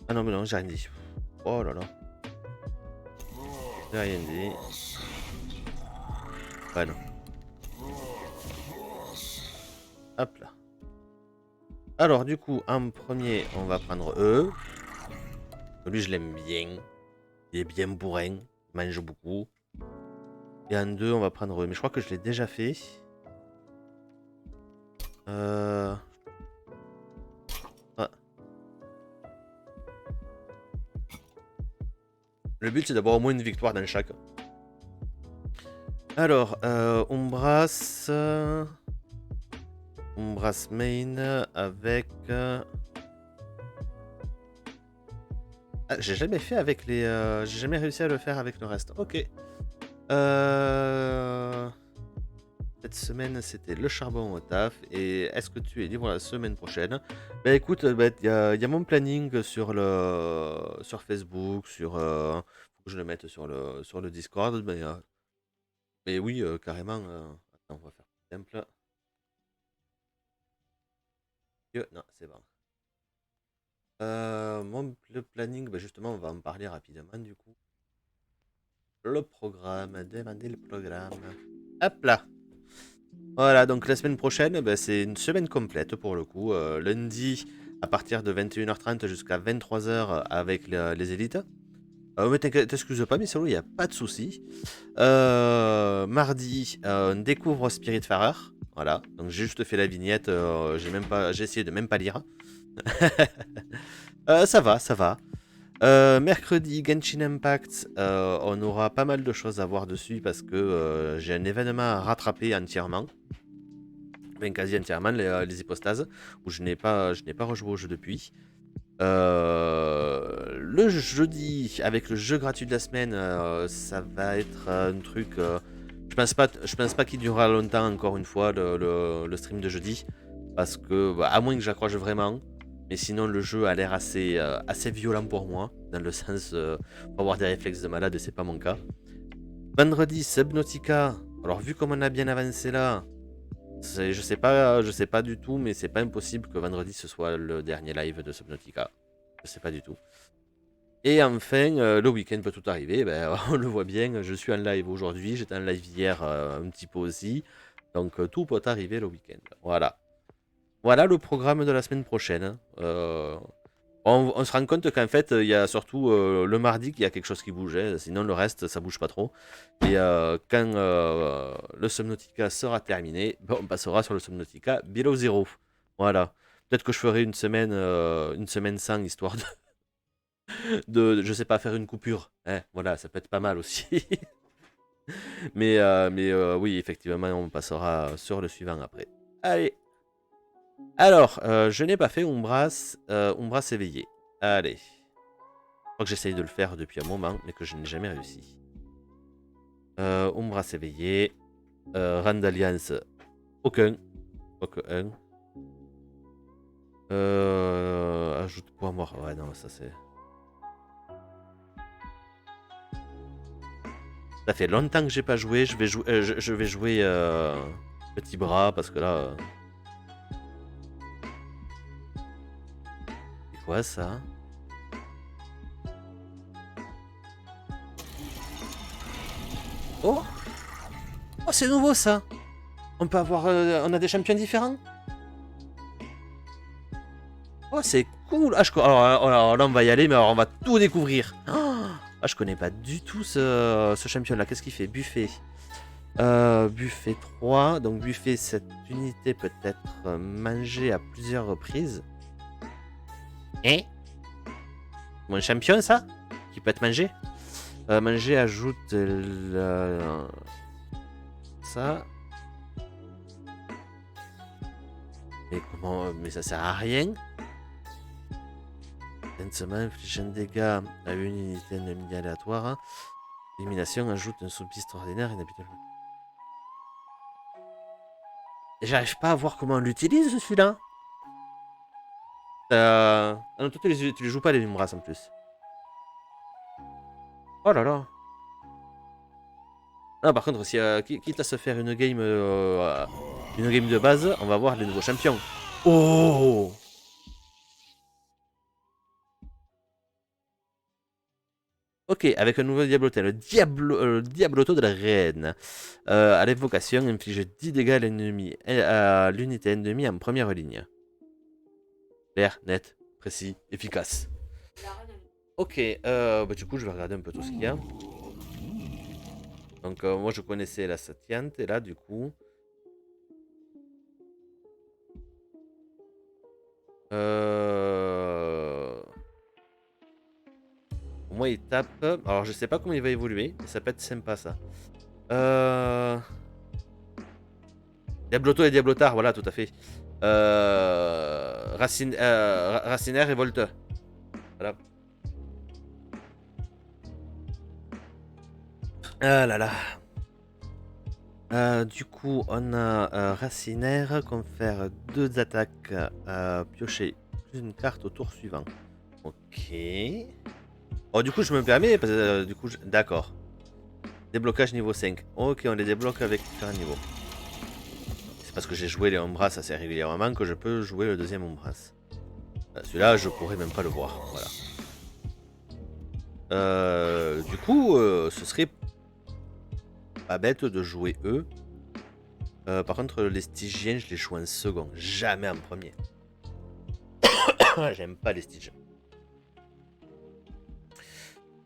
Ah non, mais non, j'ai rien dit. Oh là là. J'ai rien dit. Ouais, non. Hop là. Alors, du coup, en premier, on va prendre E. Lui, je l'aime bien. Il est bien bourrin. Il mange beaucoup. Et en deux, on va prendre E. Mais je crois que je l'ai déjà fait. Ah. Le but, c'est d'avoir au moins une victoire dans chaque. Alors, Umbras. Umbras main avec. Ah, j'ai jamais fait avec les. J'ai jamais réussi à le faire avec le reste. Ok. Cette semaine, c'était le charbon au taf. Et est-ce que tu es libre la semaine prochaine? Bah écoute, il y a mon planning sur Facebook, faut que je le mette sur le Discord. Mais oui, carrément. Attends, on va faire plus simple. Non, c'est bon. Le planning, bah justement, on va en parler rapidement du coup. Le programme, demander le programme. Hop là. Voilà, donc la semaine prochaine, bah, c'est une semaine complète pour le coup. Lundi, à partir de 21h30 jusqu'à 23h avec les élites. Mais t'excuses pas, mais solo, il n'y a pas de souci. Mardi, on découvre Spiritfarer. Voilà, donc j'ai juste fait la vignette. J'ai essayé de même pas lire. Ça va, ça va. Mercredi, Genshin Impact, on aura pas mal de choses à voir dessus parce que j'ai un événement à rattraper entièrement. Enfin, quasi entièrement, les hypostases, où je n'ai pas rejoué au jeu depuis. Le jeudi, avec le jeu gratuit de la semaine, ça va être un truc. Je pense pas qu'il durera longtemps, encore une fois, le stream de jeudi. Parce que, bah, à moins que j'accroche vraiment. Mais sinon, le jeu a l'air assez violent pour moi. Dans le sens, pour avoir des réflexes de malade, et c'est pas mon cas. Vendredi, Subnautica. Alors, vu comme on a bien avancé là, je sais pas du tout, mais c'est pas impossible que vendredi ce soit le dernier live de Subnautica. Je sais pas du tout. Et enfin, le week-end peut tout arriver. Ben, on le voit bien, je suis en live aujourd'hui, j'étais en live hier un petit peu aussi. Donc tout peut arriver le week-end. Voilà. Voilà le programme de la semaine prochaine. On se rend compte qu'en fait, il y a surtout le mardi qu'il y a quelque chose qui bougeait. Sinon, le reste, ça bouge pas trop. Et quand le Subnautica sera terminé, ben, on passera sur le Subnautica Below Zero. Voilà. Peut-être que je ferai une semaine sans, histoire je sais pas, faire une coupure. Hein, voilà, ça peut être pas mal aussi. Mais oui, effectivement, on passera sur le suivant après. Allez. Alors, je n'ai pas fait Umbras éveillé. Allez. Je crois que j'essaye de le faire depuis un moment, mais que je n'ai jamais réussi. Umbras éveillé. Rand d'Alliance, aucun. Aucun. Ajoute poids mort. Ouais, non, ça c'est. Ça fait longtemps que j'ai pas joué. Je vais jouer petit bras parce que là. C'est quoi ça? Oh! Oh, c'est nouveau ça! On peut avoir. On a des champions différents? Oh, c'est cool! Ah, alors, là, on va y aller, mais alors on va tout découvrir. Ah, je connais pas du tout ce champion là. Qu'est-ce qu'il fait? Buffet. Buffet 3. Donc, buffet, cette unité peut être mangée à plusieurs reprises. Hein? Mon champion, ça? Qui peut être mangé? Manger ajoute ça. Mais comment? Mais ça sert à rien. Intensement, inflige un dégât à une unité ennemie aléatoire. Élimination ajoute un sous-piste extraordinaire inhabituellement. Et j'arrive pas à voir comment on l'utilise celui-là. Ah non, toi tu les joues pas les Umbras en plus. Oh là là. Ah, par contre, si, quitte à se faire une game de base, on va voir les nouveaux champions. Oh! Ok, avec un nouveau Diablotin, le Diabloto de la Reine. À l'invocation, inflige 10 dégâts à l'ennemi, à l'unité ennemie en première ligne. Clair, net, précis, efficace. Ok, bah, du coup, je vais regarder un peu tout ce qu'il y a. Donc, moi, je connaissais la Satyante, et là, du coup... Moi, il tape... Alors, je sais pas comment il va évoluer, mais ça peut être sympa, ça. Diabloto et Diablotard, voilà, tout à fait. Racinaire et Volte. Voilà. Ah là là. Du coup, on a Racinaire, confère 2 attaques piocher plus une carte au tour suivant. Ok. Oh, du coup, je me permets, parce que du coup, d'accord. Déblocage niveau 5. Ok, on les débloque avec différents niveaux. C'est parce que j'ai joué les Ombras assez régulièrement que je peux jouer le deuxième Ombras. Celui-là, je pourrais même pas le voir. Voilà. Du coup, ce serait pas bête de jouer eux. Par contre, les Stygiens, je les joue en second, jamais en premier. J'aime pas les Styges.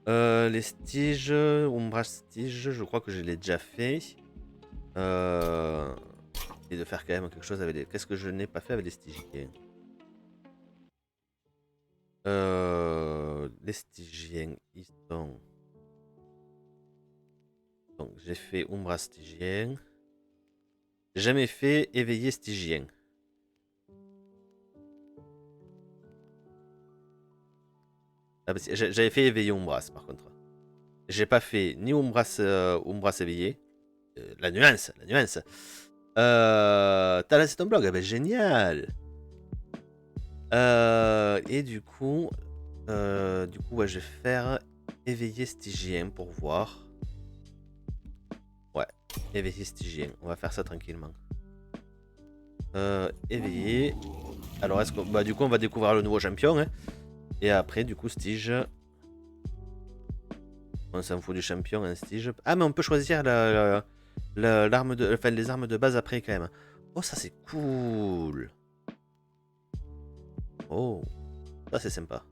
Les Styges, Umbra Stige, je crois que je l'ai déjà fait. Et de faire quand même quelque chose avec les... Qu'est-ce que je n'ai pas fait avec les Stygiens? Les Stygiens, ils sont... Donc, j'ai fait Umbra Stygien. J'ai jamais fait éveiller Stygien. Ah, j'avais fait éveiller Umbras par contre. J'ai pas fait ni Umbras, Umbras éveillé. La nuance, la nuance. T'as lancé ton blog, ah ben génial. Et du coup, ouais, je vais faire éveiller Stygien pour voir. Ouais, éveiller Stygien. On va faire ça tranquillement. Éveiller. Alors, est-ce que, bah, du coup, on va découvrir le nouveau champion. Hein. Et après, du coup, Styge. On s'en fout du champion, un Styge. Ah, mais on peut choisir l'arme de, enfin, les armes de base après quand même. Oh, ça c'est cool. Oh, ça c'est sympa.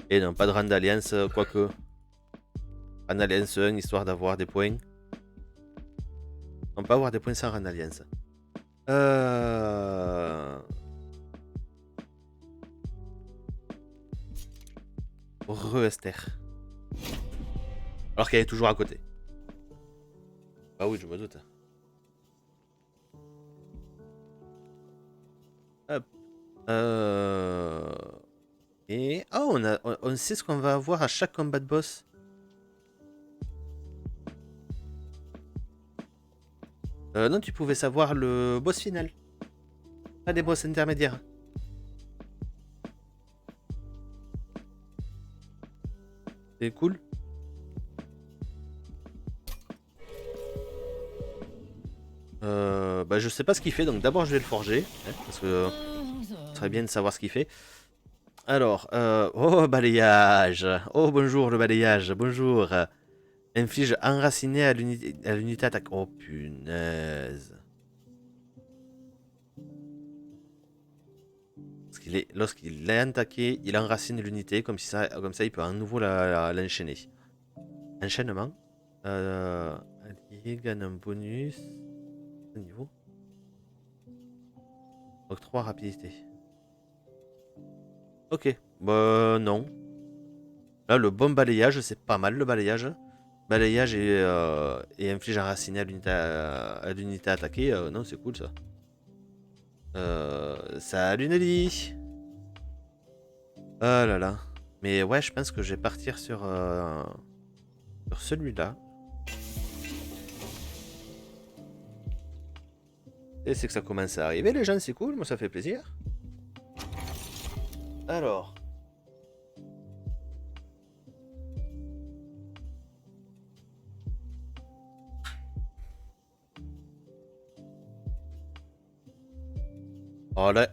Et non, pas de rang d'alliance, quoique. Rang alliance 1, histoire d'avoir des points. On peut avoir des points sans rang d'alliance. Re-Esther. Alors qu'elle est toujours à côté. Ah oui, je me doute. Hop. Et... Oh, on sait ce qu'on va avoir à chaque combat de boss. Non, tu pouvais savoir le boss final. Pas des boss intermédiaires. C'est cool. Bah, je sais pas ce qu'il fait, donc d'abord je vais le forger. Hein, parce que ce serait bien de savoir ce qu'il fait. Alors, oh, balayage. Oh, bonjour le balayage. Bonjour. Inflige enraciné à l'unité attaque. Oh, punaise. Lorsqu'il est attaqué, il enracine l'unité, comme ça il peut à nouveau l'enchaîner. Enchaînement. Allié gagne un bonus. Niveau. Octroi rapidité. Ok. Bah non. Là, le bon balayage, c'est pas mal le balayage. Balayage et inflige enraciné à l'unité attaquée. Non, c'est cool ça. Salut Nelly. Ah là là. Mais ouais, je pense que je vais partir sur celui-là. Et c'est que ça commence à arriver, les gens, c'est cool, moi ça fait plaisir. Alors. Oh là,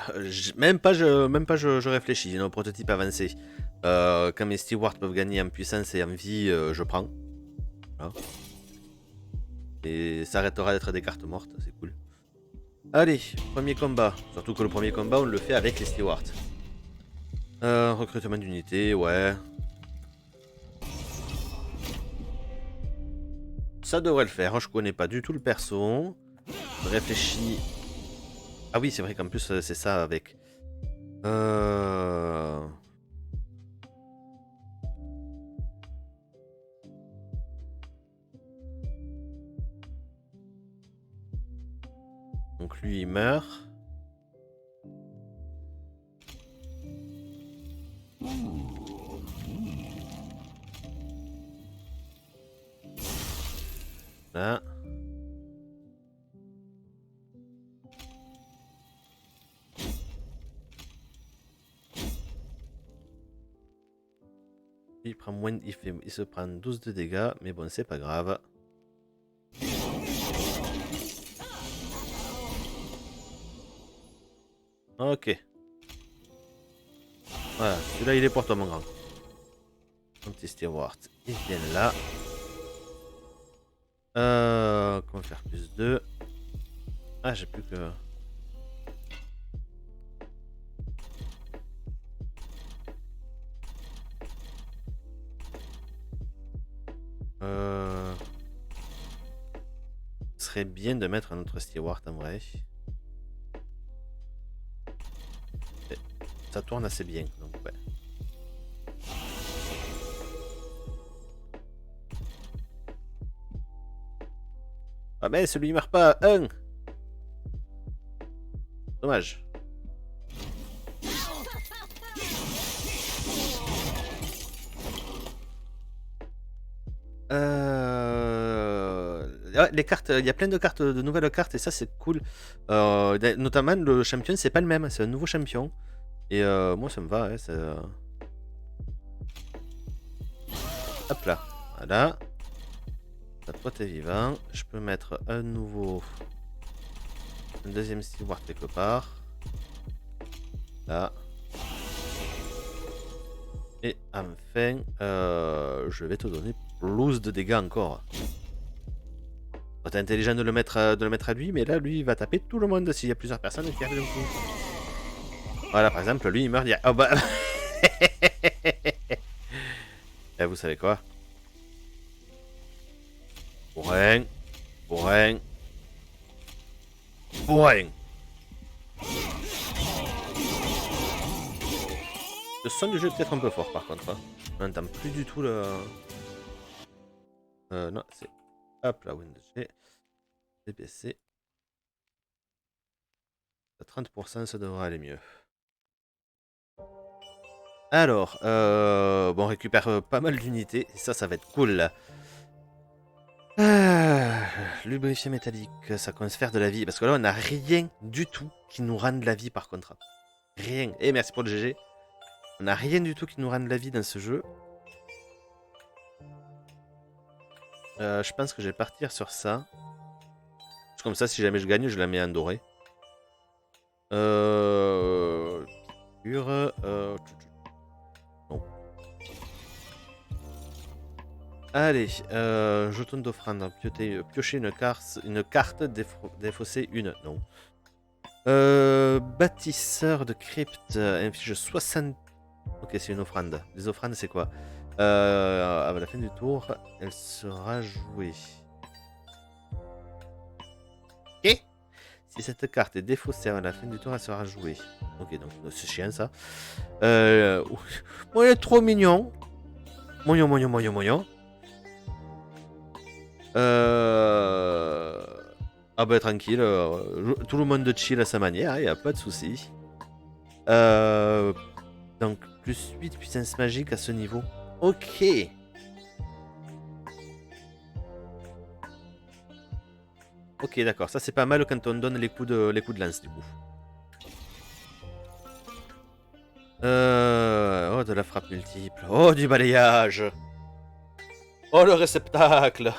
même pas je réfléchis. Nos prototypes avancés. Quand mes stewards peuvent gagner en puissance et en vie, je prends. Voilà. Et ça arrêtera d'être des cartes mortes, c'est cool. Allez, premier combat. Surtout que le premier combat, on le fait avec les stewards. Recrutement d'unités, ouais. Ça devrait le faire. Je connais pas du tout le perso. Je réfléchis. Ah oui, c'est vrai qu'en plus, c'est ça avec. Donc lui, il meurt. Là. Il prend moins, il se prend 12 de dégâts, mais bon, c'est pas grave. Ok. Voilà, celui-là il est pour toi mon grand. Un petit steward, il vient là. Comment faire plus 2. Ah, j'ai plus que... Ce serait bien de mettre un autre steward en vrai. Et ça tourne assez bien, donc ouais. Ah mais celui il meurt pas. Un. Dommage. Ouais, les cartes, il y a plein de cartes, de nouvelles cartes et ça c'est cool. Notamment le champion c'est pas le même, c'est un nouveau champion. Et moi ça me va, ouais, hop là, voilà. Toi t'es vivant, je peux mettre un deuxième steward quelque part. Là. Et enfin, je vais te donner plus de dégâts encore. T'es intelligent de le mettre à lui, mais là, lui, il va taper tout le monde s'il y a plusieurs personnes qui arrivent d'un coup. Voilà, par exemple, lui, il meurt. Oh bah. Et vous savez quoi? Pour rien. Pour rien. Pour rien. Le son du jeu est peut-être un peu fort, par contre. Hein. On n'entend plus du tout le... non, c'est... Hop là, Windows G. DPC. À 30%, ça devrait aller mieux. Alors, bon, on récupère pas mal d'unités. Et ça va être cool. Lubrifié métallique, ça transfère de la vie. Parce que là, on n'a rien du tout qui nous rende la vie, par contre. Rien. Et merci pour le GG. On n'a rien du tout qui nous rende la vie dans ce jeu. Je pense que je vais partir sur ça. Comme ça, si jamais je gagne, je la mets en doré. Non. Allez, jeton d'offrande. Piocher une carte, défausser une. Non. Bâtisseur de crypte. Inflige 60. Ok, c'est une offrande. Les offrandes, c'est quoi? À la fin du tour, elle sera jouée. Ok. Si cette carte est défaussée à la fin du tour, elle sera jouée. Ok, donc c'est chiant ça. Bon, il est trop mignon. Moignon, moignon, moignon, moignon. Ah bah tranquille, tout le monde chill à sa manière, il n'y a pas de souci. Donc plus 8 puissance magique à ce niveau. Ok. Ok, d'accord, ça c'est pas mal quand on donne les coups de lance du coup. Oh, de la frappe multiple. Oh, du balayage. Oh, le réceptacle.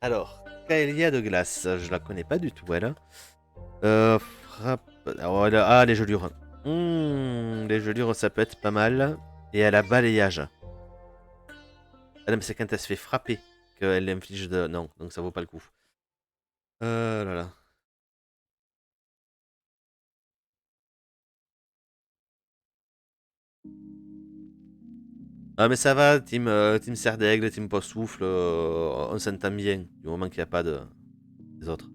Alors, Kaelia de glace, je la connais pas du tout, elle. Frappe. Ah, les gelures. Les gelures, ça peut être pas mal. Et elle a balayage. Ah non, mais c'est quand elle se fait frapper qu'elle inflige de. Non, donc ça vaut pas le coup. Là là. Ah, mais ça va, team Serre d'Aigle, team Post Souffle, on s'entend bien, du moment qu'il n'y a pas de. Des autres.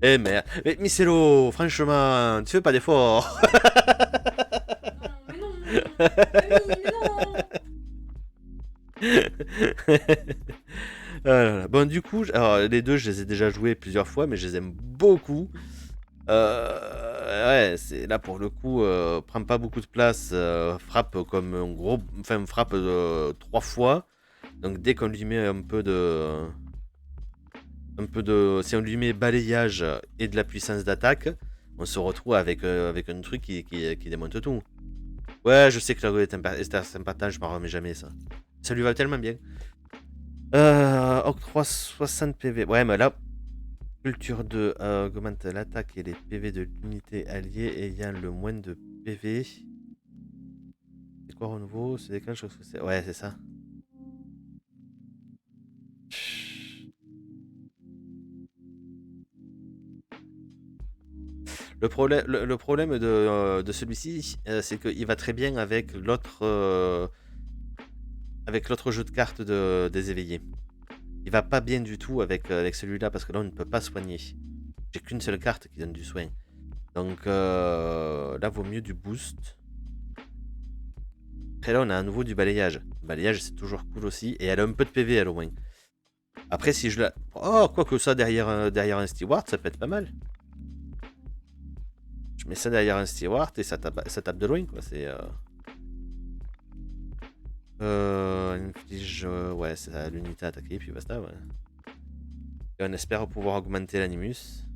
Eh merde. Mais Micelo, franchement, tu fais pas d'effort. Mais non, mais non. Ah là là. Bon, du coup, alors, les deux, je les ai déjà joués plusieurs fois, mais je les aime beaucoup. Ouais, c'est là pour le coup, prend pas beaucoup de place, frappe comme un gros, enfin frappe 3 fois. Donc dès qu'on lui met si on lui met balayage et de la puissance d'attaque, on se retrouve avec un truc qui démonte tout. Ouais, je sais que la est sympathique, je m'en remets jamais ça. Ça lui va tellement bien. Octroi 60 PV. Ouais, mais là, culture 2 augmente l'attaque et les PV de l'unité alliée ayant le moins de PV. C'est quoi renouveau? C'est des quelque chose que c'est. Ouais, c'est ça. Le problème de celui-ci, c'est qu'il va très bien avec l'autre jeu de cartes des éveillés. Il va pas bien du tout avec celui-là parce que là on ne peut pas soigner. J'ai qu'une seule carte qui donne du soin. Donc là vaut mieux du boost. Après là on a à nouveau du balayage. Le balayage c'est toujours cool aussi. Et elle a un peu de PV elle au moins. Après si je la. Oh quoi que ça derrière un steward ça peut être pas mal. Je mets ça derrière un steward et ça tape de loin quoi. C'est. Inflige. Ouais c'est l'unité attaquée puis basta ouais. Et on espère pouvoir augmenter l'animus.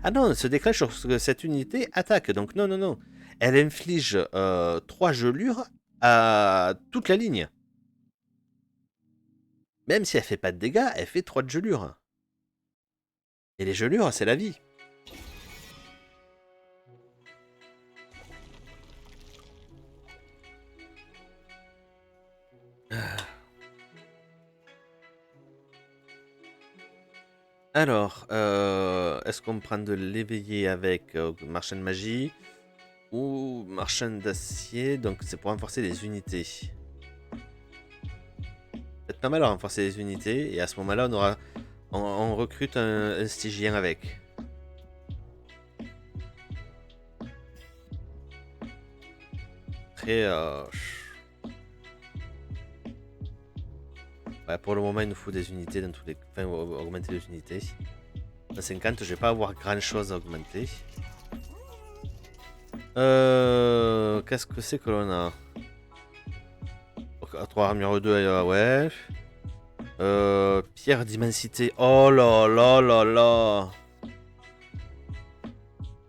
Ah non, elle se déclenche sur cette unité attaque. Donc non, non, non. Elle inflige 3 gelures à toute la ligne. Même si elle fait pas de dégâts, elle fait 3 de gelures. Et les gelures, c'est la vie. Alors, est-ce qu'on prend de l'éveillé avec marchand de magie ou marchand d'acier? Donc c'est pour renforcer les unités. C'est pas mal à renforcer les unités. Et à ce moment-là, on recrute un stygien avec. Après, ouais, pour le moment, il nous faut des unités dans tous les. Enfin, augmenter les unités. Dans 50, je vais pas avoir grand chose à augmenter. Qu'est-ce que c'est que l'on a? 3 armure 2, ouais. Pierre d'immensité. Oh là là là là.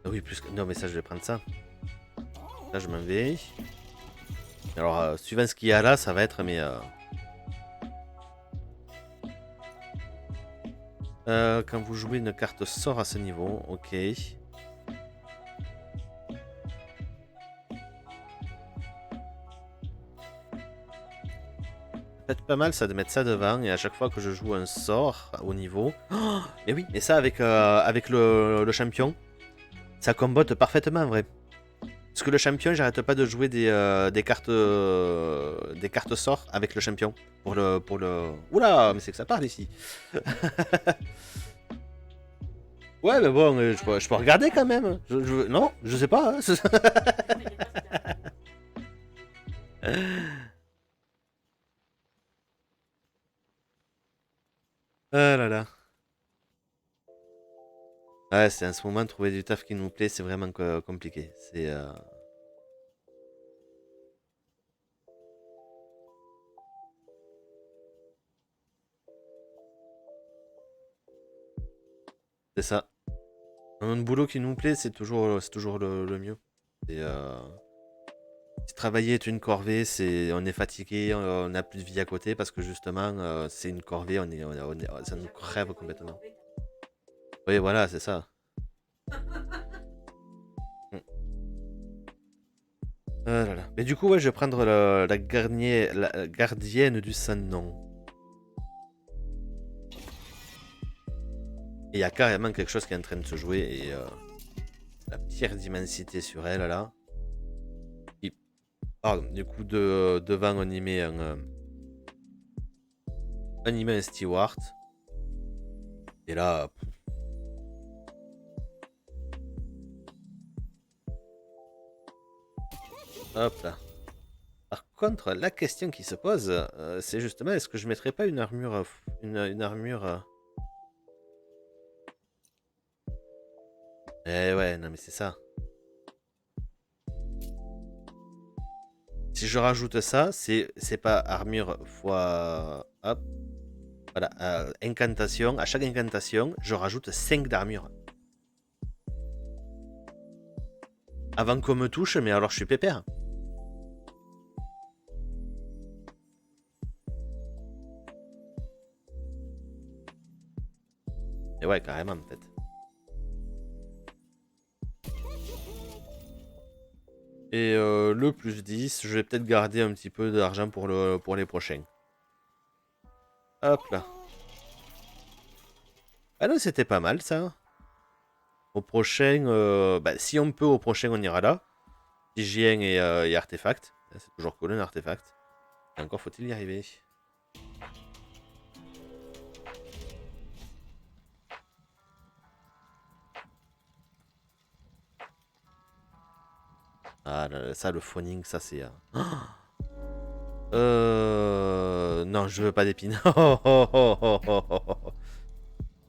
Ah oui, plus que. Non, mais ça, je vais prendre ça. Là, je m'en vais. Alors, suivant ce qu'il y a là, ça va être mes. Quand vous jouez une carte sort à ce niveau, ok. Peut-être pas mal ça de mettre ça devant et à chaque fois que je joue un sort au niveau. Oh, mais oui, mais ça avec le champion, ça combote parfaitement en vrai. Parce que le champion, j'arrête pas de jouer des cartes sorts avec le champion. Pour le. Oula, mais c'est que ça parle ici. Ouais, mais bon, je peux regarder quand même. Non, je sais pas. Hein. Ah là là. Ouais, c'est en ce moment trouver du taf qui nous plaît, c'est vraiment compliqué. C'est ça. Un boulot qui nous plaît, c'est toujours le mieux. Et Si travailler est une corvée, on est fatigué, on n'a plus de vie à côté parce que justement, c'est une corvée, ça nous crève complètement. Oui, voilà, c'est ça. Mm. Ah là là. Mais du coup, ouais, je vais prendre la gardienne du Saint-Nom. Et il y a carrément quelque chose qui est en train de se jouer et la pierre d'immensité sur elle là. Et- Pardon, du coup, devant, on y met un steward. Et là, hop là. Par contre, la question qui se pose, c'est justement, est-ce que je mettrais pas une armure, une armure. Eh ouais, non mais c'est ça. Si je rajoute ça, c'est pas armure fois. Hop, voilà, incantation. À chaque incantation, je rajoute 5 d'armure. Avant qu'on me touche, mais alors je suis pépère. Et ouais, carrément en fait. Et le plus 10, je vais peut-être garder un petit peu d'argent pour les prochains. Hop là. Ah non, c'était pas mal ça. Au prochain, bah, si on peut, au prochain, on ira là. Hygiène et artefact. C'est toujours cool un artefact. Et encore faut-il y arriver. Ah là là, ça, le phoning, ça c'est. Non, je veux pas d'épines.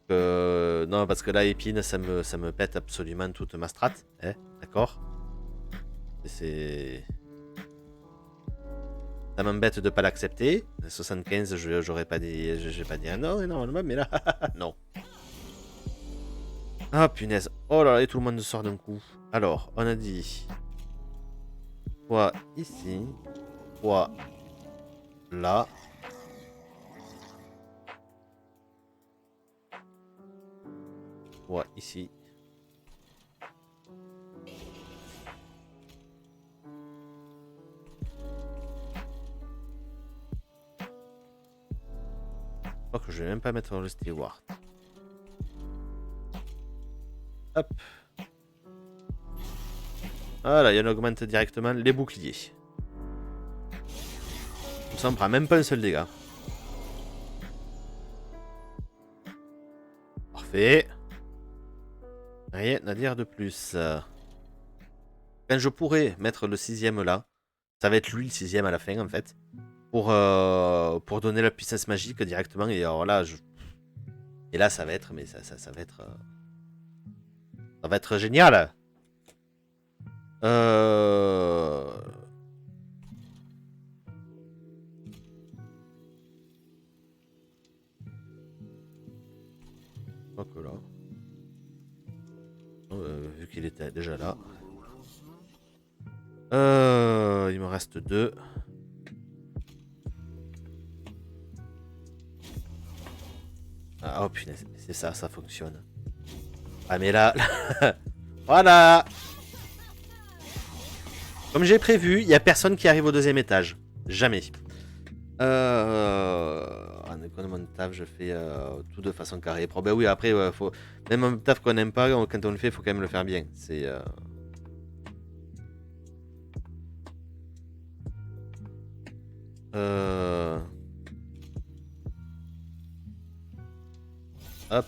Non, parce que là, épine, ça me pète absolument toute ma strat. Eh, d'accord. C'est. Ça m'embête de pas l'accepter. 75, j'aurais pas dit. J'ai pas dit un non, non, mais là, non. Ah punaise. Oh là là, et tout le monde sort d'un coup. Alors, on a dit. Soit ici. Soit là. Soit ici. Je crois que je vais même pas mettre le steward. Hop. Voilà, il en augmente directement les boucliers. Comme ça, on prend même pas un seul dégât. Parfait. Rien à dire de plus. Quand je pourrais mettre le 6ème là, ça va être lui le 6ème à la fin en fait. Pour donner la puissance magique directement. Et alors là, et là ça va être. Mais ça va être. Ça va être génial. Euh... Je crois que là. Vu qu'il était déjà là. Il me reste 2. Ah, oh punaise, c'est ça, ça fonctionne. Ah mais là... Voilà. Comme j'ai prévu, il n'y a personne qui arrive au 2ème étage. Jamais. En économie de taf, je fais tout de façon carrée. Ben oui, après, faut... même un taf qu'on n'aime pas, quand on le fait, il faut quand même le faire bien. C'est... Hop.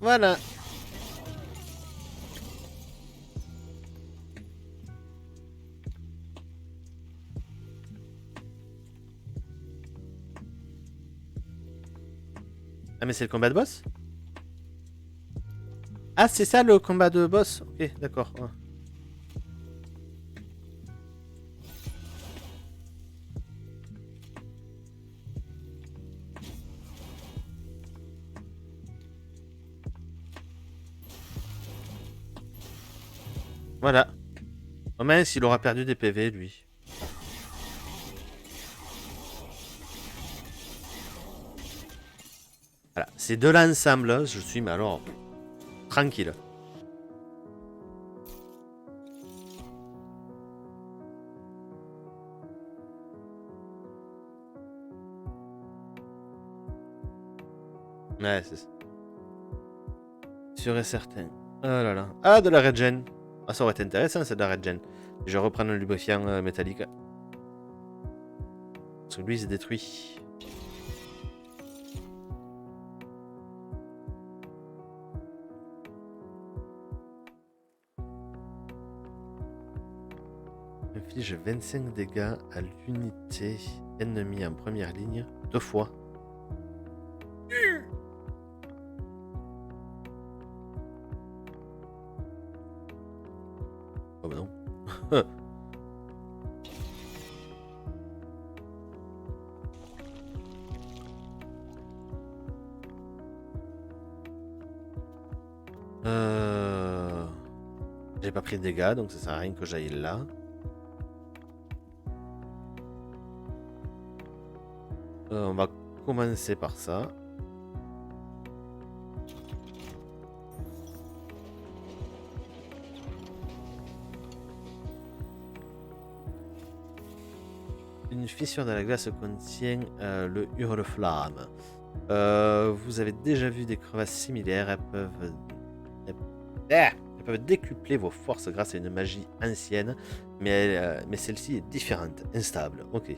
Voilà. Ah mais c'est le combat de boss? Ah c'est ça le combat de boss? Ok, d'accord. Ouais. Voilà. Oh mince, il aura perdu des PV, lui. Voilà. C'est de l'ensemble, je suis, mais alors, tranquille. Ouais, c'est ça. Sûr et certain. Oh là là. Ah, de la regen. Ah, ça aurait été intéressant, c'est de la regen. Je vais reprendre le lubrifiant métallique. Parce que lui, il se détruit. Inflige 25 dégâts à l'unité ennemie en première ligne 2 fois. Oh bah non. J'ai pas pris de dégâts, donc ça sert à rien que j'aille là. On va commencer par ça. Une fissure dans la glace contient le hurle-flamme. Vous avez déjà vu des crevasses similaires. Elles peuvent décupler vos forces grâce à une magie ancienne, mais celle-ci est différente, instable. Ok.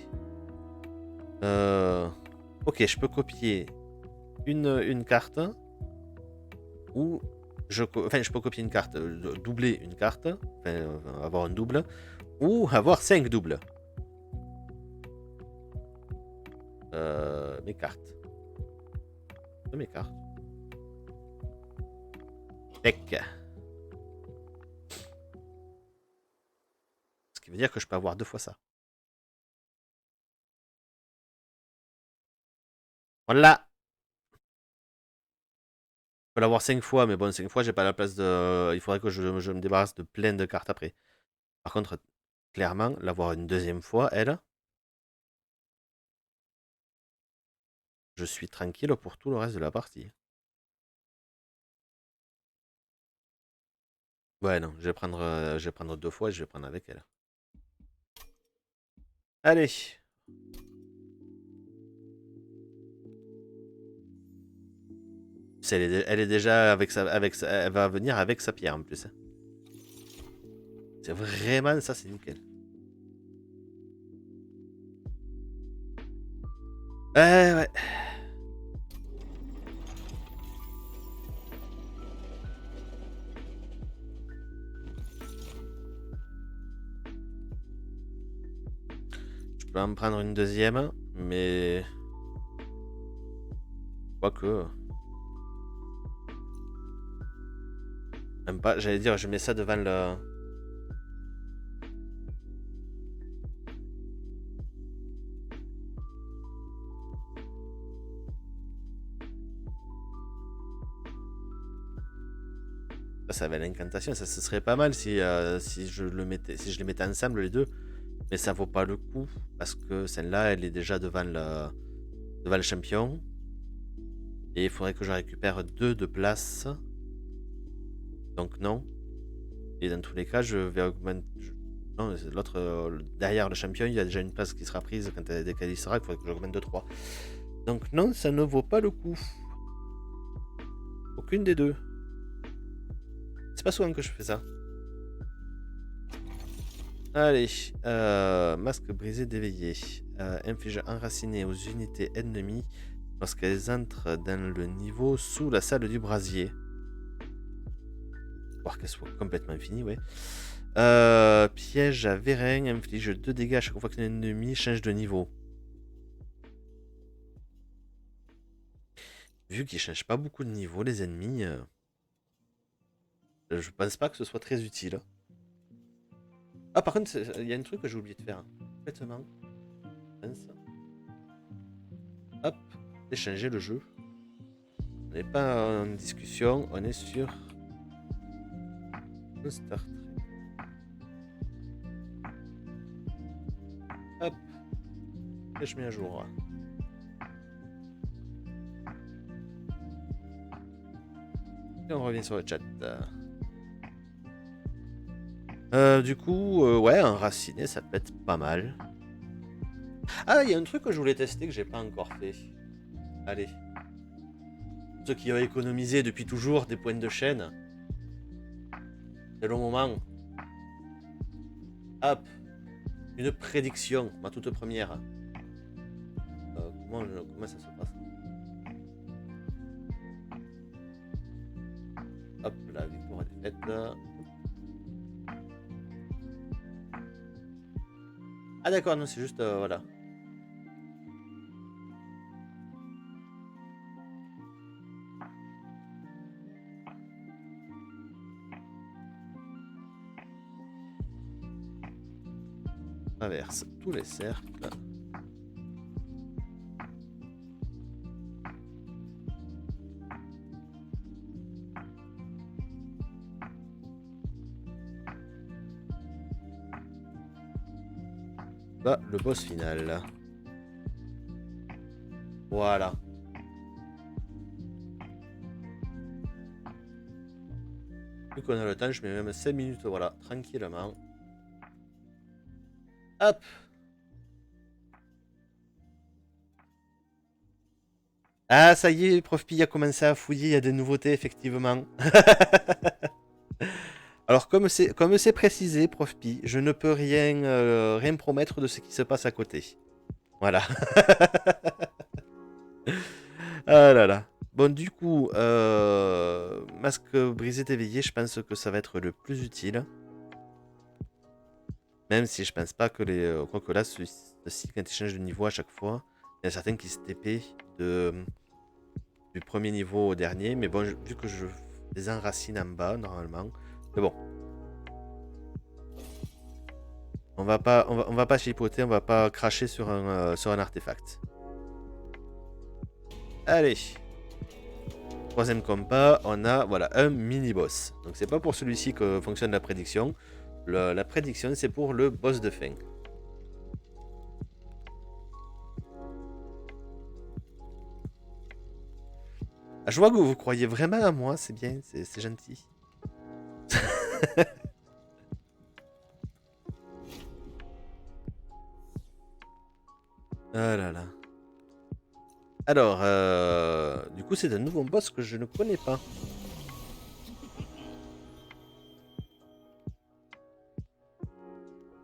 Ok, je peux copier une carte ou je peux copier une carte, doubler une carte, avoir un double, ou avoir 5 doubles. Mes cartes. Mes cartes. Deck. Ce qui veut dire que je peux avoir 2 fois ça. Voilà. Je peux l'avoir 5 fois, mais bon, 5 fois, j'ai pas la place de. Il faudrait que je me débarrasse de plein de cartes après. Par contre, clairement, l'avoir une deuxième fois, elle. Je suis tranquille pour tout le reste de la partie. Ouais, non, je vais prendre 2 fois et je vais prendre avec elle. Allez. Elle est déjà elle va venir avec sa pierre en plus. C'est vraiment ça, c'est nickel. Ouais. Je peux en prendre une deuxième, mais. Quoique. Même pas, j'allais dire, je mets ça devant le. Ça avait l'incantation, ça ce serait pas mal si je les mettais ensemble les deux. Mais ça vaut pas le coup parce que celle-là, elle est déjà devant le champion. Et il faudrait que je récupère 2 de place. Donc non. Et dans tous les cas, je vais augmenter. Non, l'autre, derrière le champion, il y a déjà une place qui sera prise dès qu'elle y sera. Il faudrait que j'augmente de 3. Donc non, ça ne vaut pas le coup. Aucune des deux. C'est pas souvent que je fais ça. Allez, masque brisé d'éveillé. Inflige enraciné aux unités ennemies lorsqu'elles entrent dans le niveau sous la salle du brasier. Voir qu'elle soit complètement finie, ouais. Piège à vérin, inflige 2 dégâts à chaque fois qu'un ennemi change de niveau. Vu qu'ils changent pas beaucoup de niveau, les ennemis, je pense pas que ce soit très utile. Ah, par contre, il y a un truc que j'ai oublié de faire. Complètement. Hop, échanger le jeu. On n'est pas en discussion, on est sur le Star Trek. Après, je mets à jour. Et on revient sur le chat. Du coup, ouais, enraciné, ça peut être pas mal. Ah, il y a un truc que je voulais tester que j'ai pas encore fait. Allez. Ceux qui ont économisé depuis toujours des points de chaîne. C'est le moment. Hop. Une prédiction, ma toute première. Comment ça se passe? Hop, la victoire est faite. Ah d'accord, non, c'est juste, voilà. Traverse tous les cercles. Bah, le boss final. Voilà. Vu qu'on a le temps, je mets même 5 minutes, voilà, tranquillement. Hop. Ah, ça y est, Prof Pi a commencé à fouiller, il y a des nouveautés, effectivement. Alors, comme c'est précisé, Prof Pi, je ne peux rien promettre de ce qui se passe à côté. Voilà. Ah là là. Bon, du coup, masque brisé éveillé, je pense que ça va être le plus utile. Même si je pense pas que les. Quoique là, ceci, quand tu changes de niveau à chaque fois, il y a certains qui se TP du premier niveau au dernier. Mais bon, vu que je les enracine en bas, normalement. Mais bon. On va pas chipoter, on va pas cracher sur un artefact. Allez. Troisième combat, on a voilà, un mini-boss. Donc c'est pas pour celui-ci que fonctionne la prédiction. La prédiction, c'est pour le boss de fin. Ah, je vois que vous croyez vraiment à moi, c'est bien, c'est gentil. Ah là là. Alors, du coup, c'est un nouveau boss que je ne connais pas.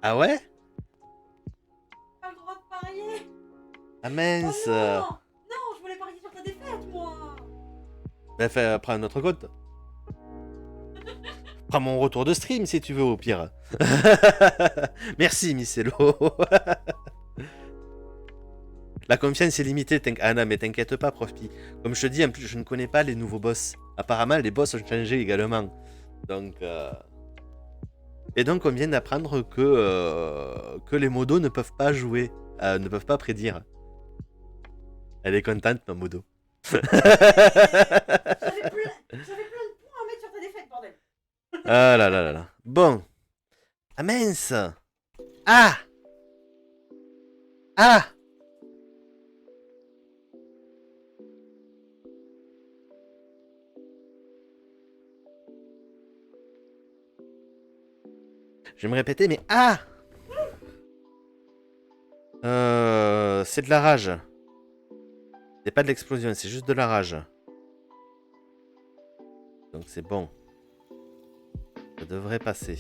Ah ouais? Pas le droit de parier. Ah Oh mince. non. Non, je voulais parier sur ta défaite, moi. Bah, prends un autre compte. Prends mon retour de stream si tu veux, au pire. Merci, Missello. La confiance est limitée, Anna, mais t'inquiète pas, Prof Pi. Comme je te dis, en plus, je ne connais pas les nouveaux boss. Apparemment, les boss ont changé également. Donc, Et donc, on vient d'apprendre que les modos ne peuvent pas jouer, ne peuvent pas prédire. Elle est contente, ma modo. J'avais plein de points à mettre sur ta défaite, bordel. Ah là là là là. Bon. Ah mince. Ah. Ah. Je vais me répéter, mais ah. C'est de la rage. C'est pas de l'explosion, c'est juste de la rage. Donc c'est bon. Ça devrait passer.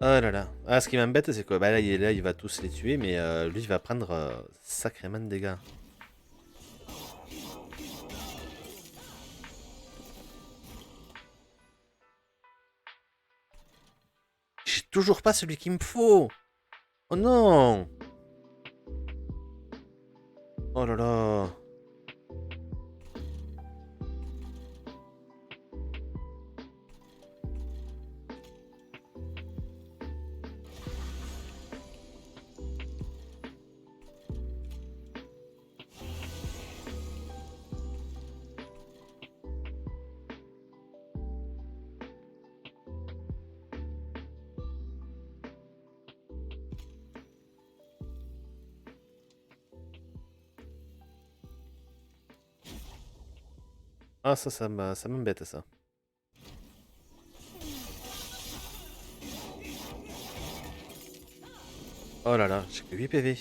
Oh là là. Ah, ce qui m'embête, c'est que bah, là, il va tous les tuer, mais lui, il va prendre sacrément de dégâts. J'ai toujours pas celui qu'il me faut. Oh non. Oh là là. Ah, ça m'embête, ça. Oh là là, j'ai que 8 PV.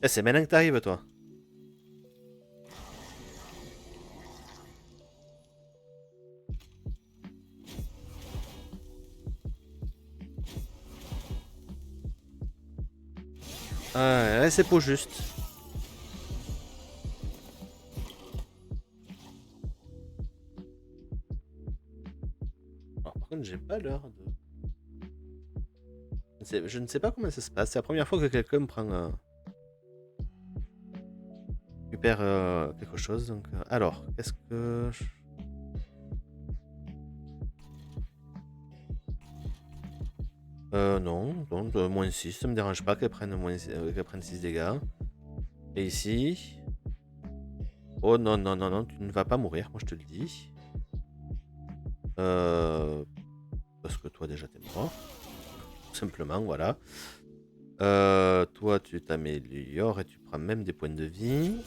Eh, c'est maintenant que t'arrives, toi. Ah, ouais, c'est pour juste. Alors, par contre, j'ai pas l'heure de... Je ne sais pas comment ça se passe. C'est la première fois que quelqu'un me prend... récupère quelque chose. Donc, alors, qu'est-ce que... non, non, moins 6, ça me dérange pas qu'elle prenne, qu'elle prenne 6 dégâts. Et ici... Oh non, non, non, non, tu ne vas pas mourir, moi je te le dis. Parce que toi déjà t'es mort. Tout simplement, voilà. Toi tu t'améliores et tu prends même des points de vie.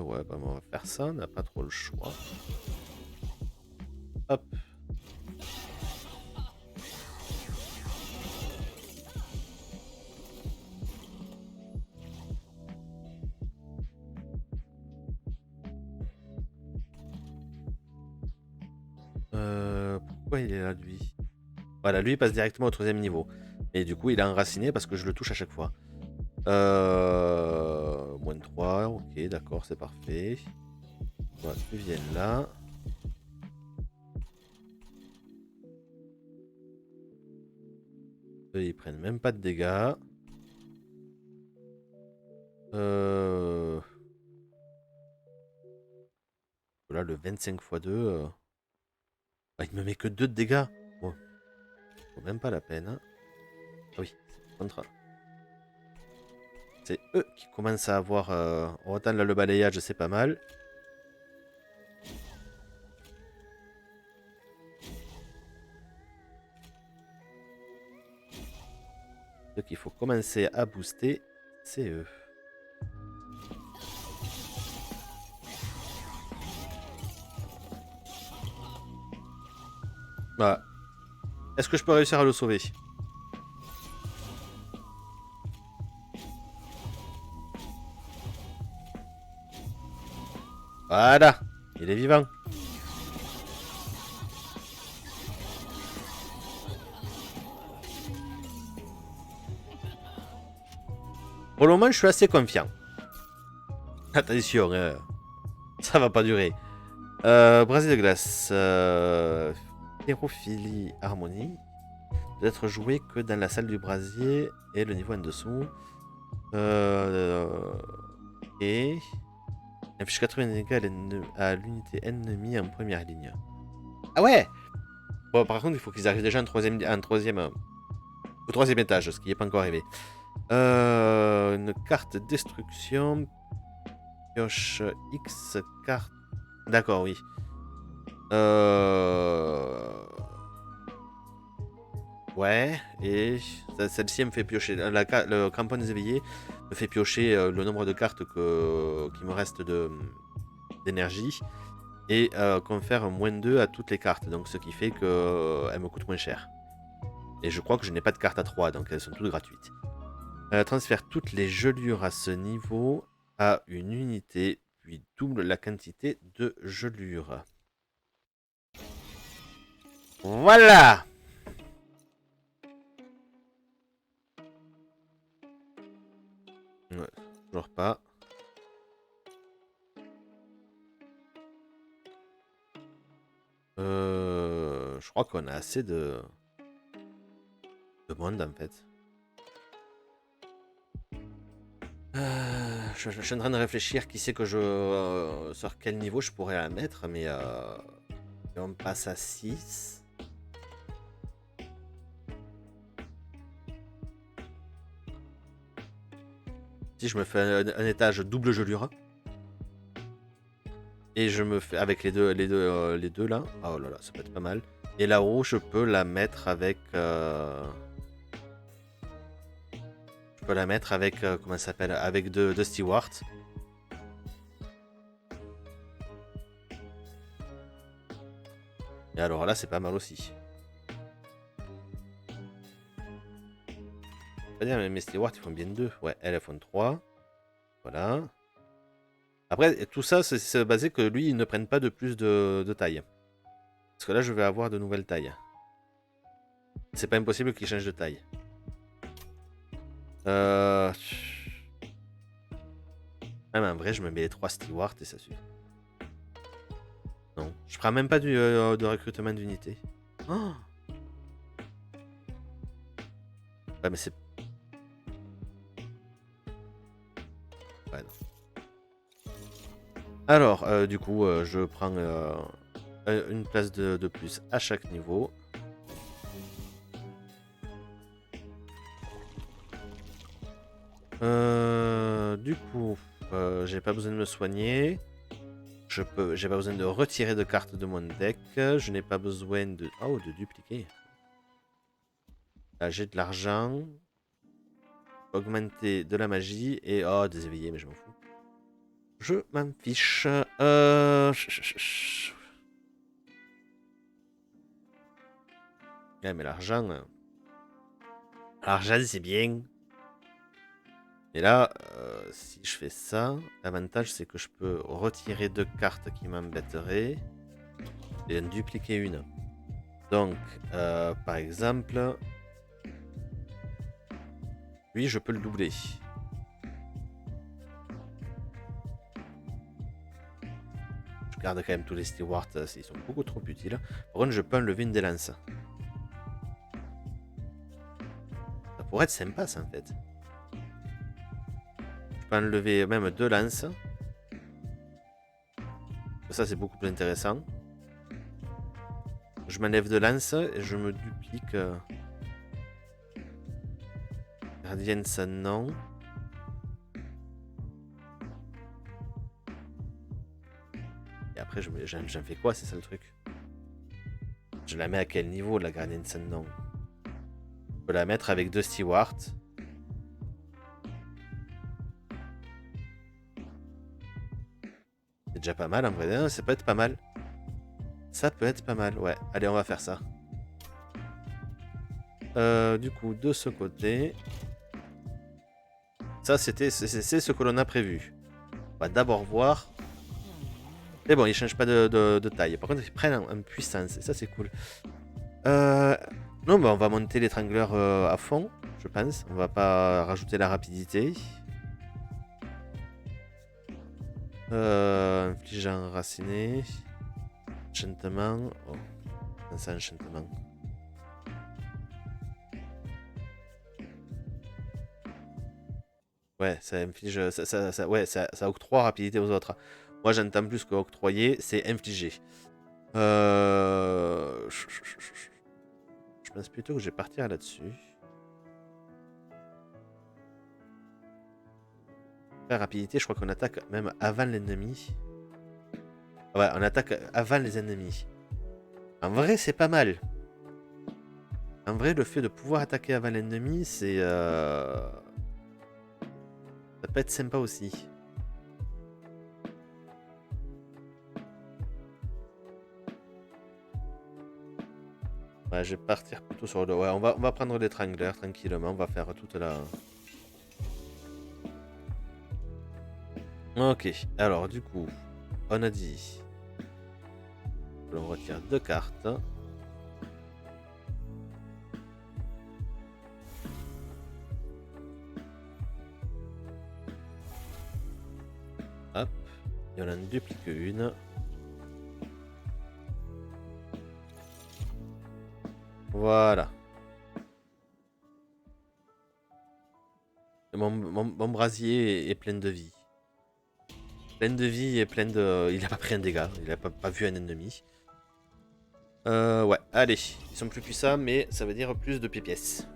Ouais, bah on va faire ça, on n'a pas trop le choix. Hop. Pourquoi il est là, lui? Voilà, lui il passe directement au 3ème niveau. Et du coup, il est enraciné parce que je le touche à chaque fois. Moins 3, ok, d'accord, c'est parfait. Voilà, tu viennes là. Eux, ils prennent même pas de dégâts. Là, le 25 x 2. Ah, il me met que 2 de dégâts. Bon, faut même pas la peine. Hein. Ah oui, contre. C'est eux qui commencent à avoir... Autant là, le balayage, c'est pas mal. Ceux qu'il faut commencer à booster, c'est eux. Voilà. Est-ce que je peux réussir à le sauver? Voilà. Il est vivant. Pour le moment, je suis assez confiant. Attention, ça va pas durer. Brasier de glace. Hérophilie harmonie. Peut être joué que dans la salle du brasier et le niveau en dessous. Et inflige 80 dégâts à l'unité ennemie en première ligne. Ah ouais. Bon, par contre, il faut qu'ils arrivent déjà en troisième, au 3ème étage, ce qui n'est pas encore arrivé. Une carte destruction. Pioche X carte. D'accord, oui. Ouais, et celle-ci me fait piocher. Le crampon des éveillés me fait piocher le nombre de cartes qui me reste d'énergie et confère -2 à toutes les cartes. Donc ce qui fait qu'elles me coûtent moins cher. Et je crois que je n'ai pas de carte à 3, donc elles sont toutes gratuites. Transfère toutes les gelures à ce niveau à une unité, puis double la quantité de gelures. Voilà! Ouais, toujours pas. Je crois qu'on a assez de monde en fait. Je suis en train de réfléchir qui c'est que sur quel niveau je pourrais la mettre, mais on passe à 6. Si je me fais un étage double gelure. Et je me fais avec les deux là. Oh là là, ça peut être pas mal. Et là-haut, je peux la mettre avec. Je peux la mettre avec. Comment ça s'appelle? Avec deux stewards. Et alors là, c'est pas mal aussi. Pas dire, mais mes stewards, ils font bien 2. Ouais, elles font 3. Voilà. Après, tout ça, c'est basé que lui, il ne prenne pas de plus de taille. Parce que là, je vais avoir de nouvelles tailles. C'est pas impossible qu'il change de taille. Ah, mais en vrai, je me mets les 3 stewards et ça suffit. Non, je prends même pas de recrutement d'unité. Oh, ouais, mais c'est. Ouais, non. Alors, du coup, je prends une place de plus à chaque niveau. Du coup, j'ai pas besoin de me soigner. J'ai pas besoin de retirer de cartes de mon deck. Je n'ai pas besoin de. Oh, de dupliquer. Là, j'ai de l'argent. Augmenter de la magie et. Oh, des éveillés, mais je m'en fous. Je m'en fiche. Ouais, mais l'argent. L'argent, c'est bien. Et là, si je fais ça, l'avantage c'est que je peux retirer 2 cartes qui m'embêteraient et en dupliquer une. Donc, par exemple, lui, je peux le doubler. Je garde quand même tous les stewards, ils sont beaucoup trop utiles. Par contre, je peux enlever une des lances. Ça pourrait être sympa, ça, en fait. Je peux enlever même 2 lances. Ça, c'est beaucoup plus intéressant. Je m'enlève 2 lances et je me duplique. Gardienne, ça non. Et après, j'en fais quoi? C'est ça le truc. Je la mets à quel niveau, la gardienne sans nom? Je peux la mettre avec 2 stewards. C'est déjà pas mal en vrai. Non, ça peut être pas mal. Ça peut être pas mal, ouais. Allez, on va faire ça. Du coup, de ce côté. Ça, c'est ce que l'on a prévu. On va d'abord voir. Et bon, ils changent pas de taille. Par contre, ils prennent en puissance. Et ça, c'est cool. Non, mais on va monter l'étrangleur à fond, je pense. On va pas rajouter la rapidité. Infligeant enraciné. Enchantement. Oh, c'est enchantement. Ouais, ça inflige. Ouais, ça octroie rapidité aux autres. Moi, j'entends plus que octroyer, c'est infliger. Je pense plutôt que je vais partir là-dessus. La rapidité, je crois qu'on attaque même avant l'ennemi. Ouais, on attaque avant les ennemis. En vrai, c'est pas mal. En vrai, le fait de pouvoir attaquer avant l'ennemi, c'est... Ça peut être sympa aussi. Ouais, je vais partir plutôt sur le... Ouais, on va prendre l'étrangleur tranquillement. On va faire toute la... Ok, alors du coup, on a dit... On retire 2 cartes. Hop, et on en duplique une. Voilà. Mon brasier est plein de vie. Plein de vie et plein de... Il a pas pris un dégât, il a pas vu un ennemi. Ouais, allez, ils sont plus puissants, mais ça veut dire plus de pièces.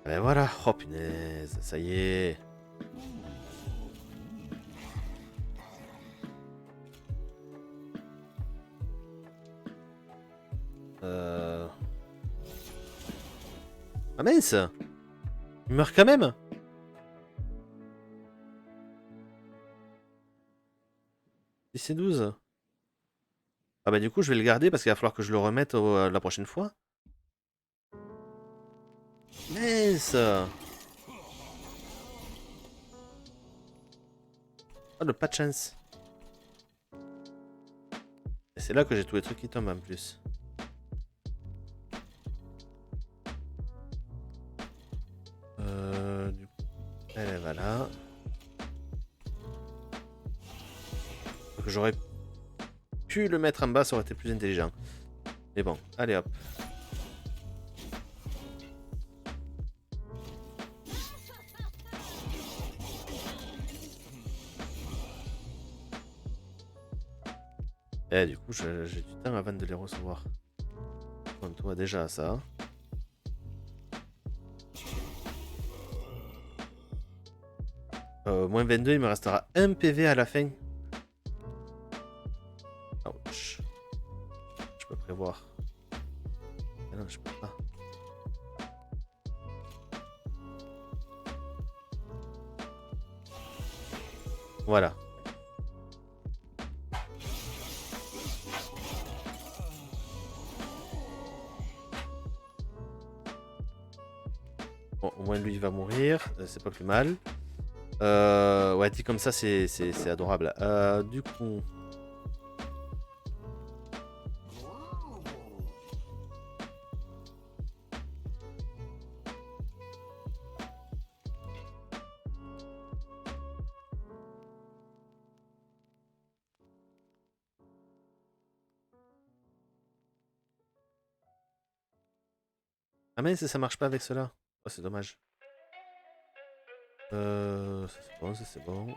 Ben voilà, oh punaise, ça y est. Ah mince! Il meurt quand même! Et c'est 12. Ah bah du coup je vais le garder parce qu'il va falloir que je le remette la prochaine fois. Mince! Oh le pas de chance. Et c'est là que j'ai tous les trucs qui tombent en plus. Du coup, elle va là. Donc, j'aurais pu le mettre en bas, ça aurait été plus intelligent. Mais bon, allez hop. Et du coup, j'ai du temps avant de les recevoir. Bon, toi déjà ça. Moins 22, il me restera un PV à la fin. Ouch. Je peux prévoir. Ah non, je peux pas. Voilà. Bon, au moins lui il va mourir, c'est pas plus mal. Ouais, dit comme ça, c'est adorable. Du coup. Ah mais ça marche pas avec cela. Oh, c'est dommage. Ça c'est bon, ça c'est bon.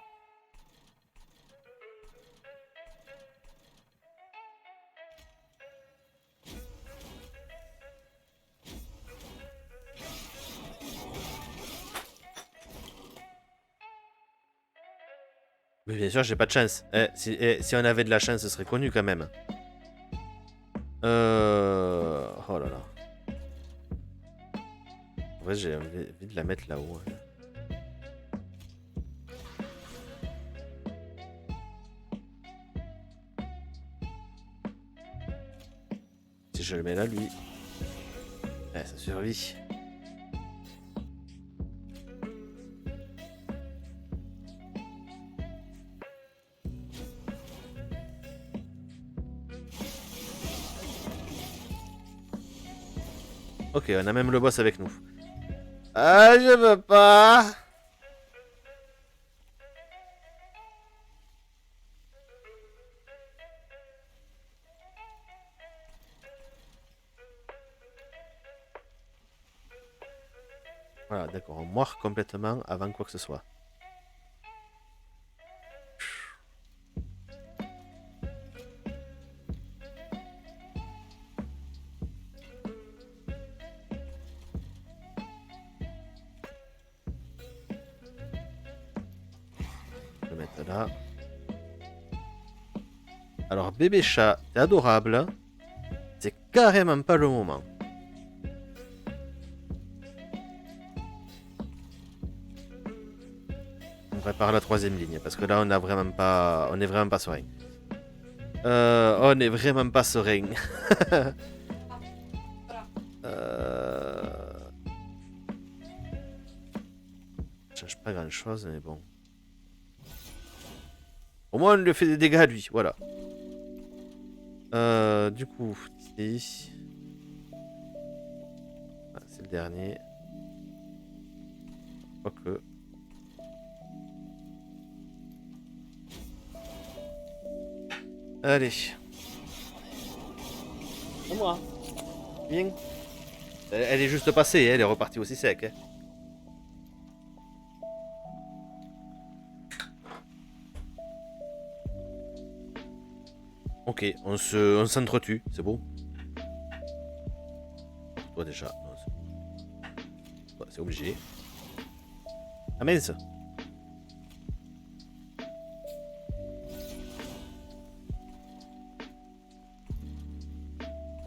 Mais bien sûr, j'ai pas de chance. Si on avait de la chance, ce serait connu quand même. Oh là là. En vrai, j'ai envie de la mettre là-haut. Hein. Si je le mets là, lui. Ça survit. Ok, on a même le boss avec nous. Ah, je veux pas. Voilà, d'accord, on meurt complètement avant quoi que ce soit. Je vais le mettre là. Alors, bébé chat, t'es adorable. C'est carrément pas le moment. On prépare la troisième ligne parce que là, on est vraiment pas serein. On est vraiment pas serein. Ça change pas grand chose, mais bon. Au moins, on lui fait des dégâts à lui, voilà. Du coup, c'est ici. Ah, c'est le dernier. Quoique. Allez. C'est moi. Bien. Elle est juste passée, elle est repartie aussi sec. Hein. Ok, on s'entretue, c'est beau. Toi déjà, non, c'est obligé. Ah mince.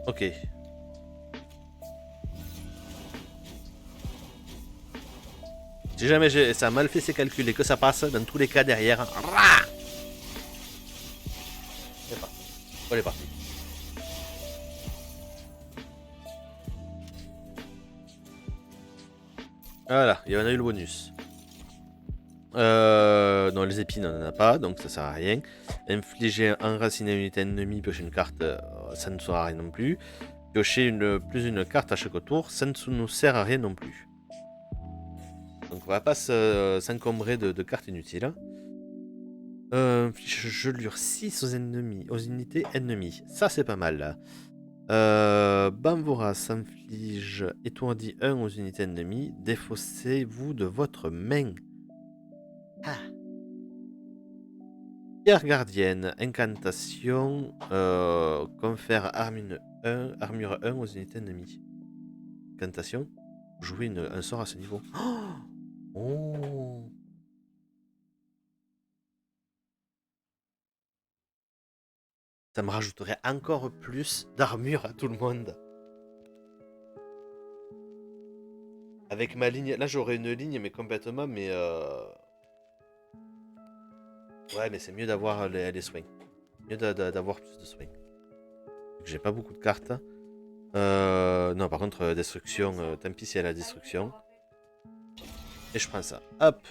Ok. Si jamais ça a mal fait ses calculs et que ça passe, dans tous les cas derrière. Rah, c'est parti. On est parti. Voilà, il y en a eu le bonus. Non, les épines, on n'en a pas, donc ça sert à rien. Infliger enraciner une unité ennemie, piocher une carte, ça ne sert à rien non plus. Piocher plus une carte à chaque tour, ça ne nous sert à rien non plus. Donc on va pas s'encombrer de cartes inutiles. Gelure 6 aux ennemis, aux unités ennemies. Ça c'est pas mal là. Bamvora s'inflige étourdi 1 aux unités ennemies. Défaussez-vous de votre main. Ah. Pierre gardienne, incantation, confère armure 1 aux unités ennemies. Incantation, jouez un sort à ce niveau. Oh. Ça me rajouterait encore plus d'armure à tout le monde. Avec ma ligne, là j'aurais une ligne mais complètement, mais ouais, mais c'est mieux d'avoir les soins. Mieux d'avoir plus de soins. J'ai pas beaucoup de cartes. Non, par contre, destruction, tant pis si elle a la destruction. Et je prends ça. Hop.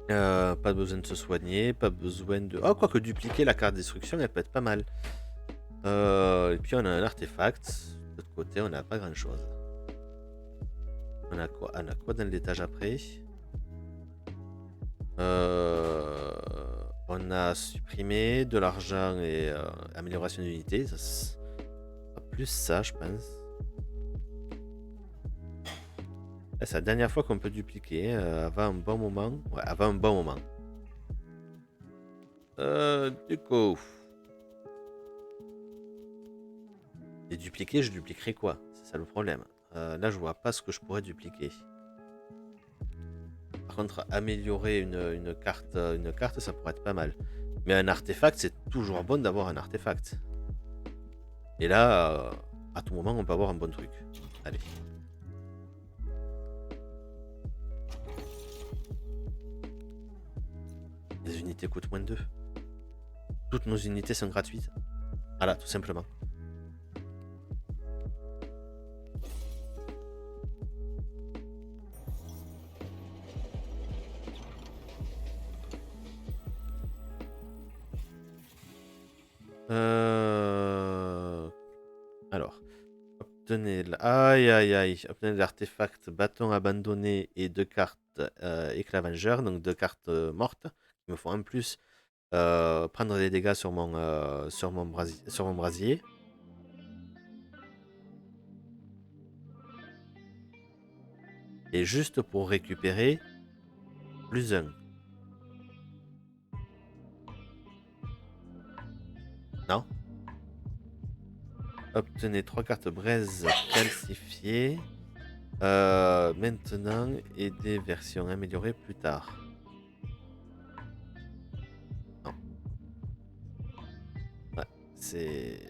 Pas besoin de se soigner, pas besoin de... Oh, quoique dupliquer la carte destruction, elle peut être pas mal. Et puis on a un artefact. De l'autre côté, on n'a pas grand chose. On a quoi dans l'étage après? On a supprimé de l'argent et amélioration d'unité. Ça sera plus ça, je pense. C'est la dernière fois qu'on peut dupliquer avant un bon moment. Ouais, avant un bon moment. Du coup. Et dupliquer, je dupliquerai quoi? C'est ça le problème. Là, je vois pas ce que je pourrais dupliquer. Par contre, améliorer une carte, ça pourrait être pas mal. Mais un artefact, c'est toujours bon d'avoir un artefact. Et là, à tout moment, on peut avoir un bon truc. Allez. Les unités coûtent moins de 2. Toutes nos unités sont gratuites. Voilà, tout simplement. Alors, obtenez aïe aïe aïe, obtenez l'artefact bâton abandonné et 2 cartes éclat vengeur, donc 2 cartes mortes qui me font en plus prendre des dégâts sur mon brasier. Et juste pour récupérer plus 1. Non. Obtenez 3 cartes braise calcifiées. Maintenant et des versions améliorées plus tard. Non. Ouais, c'est...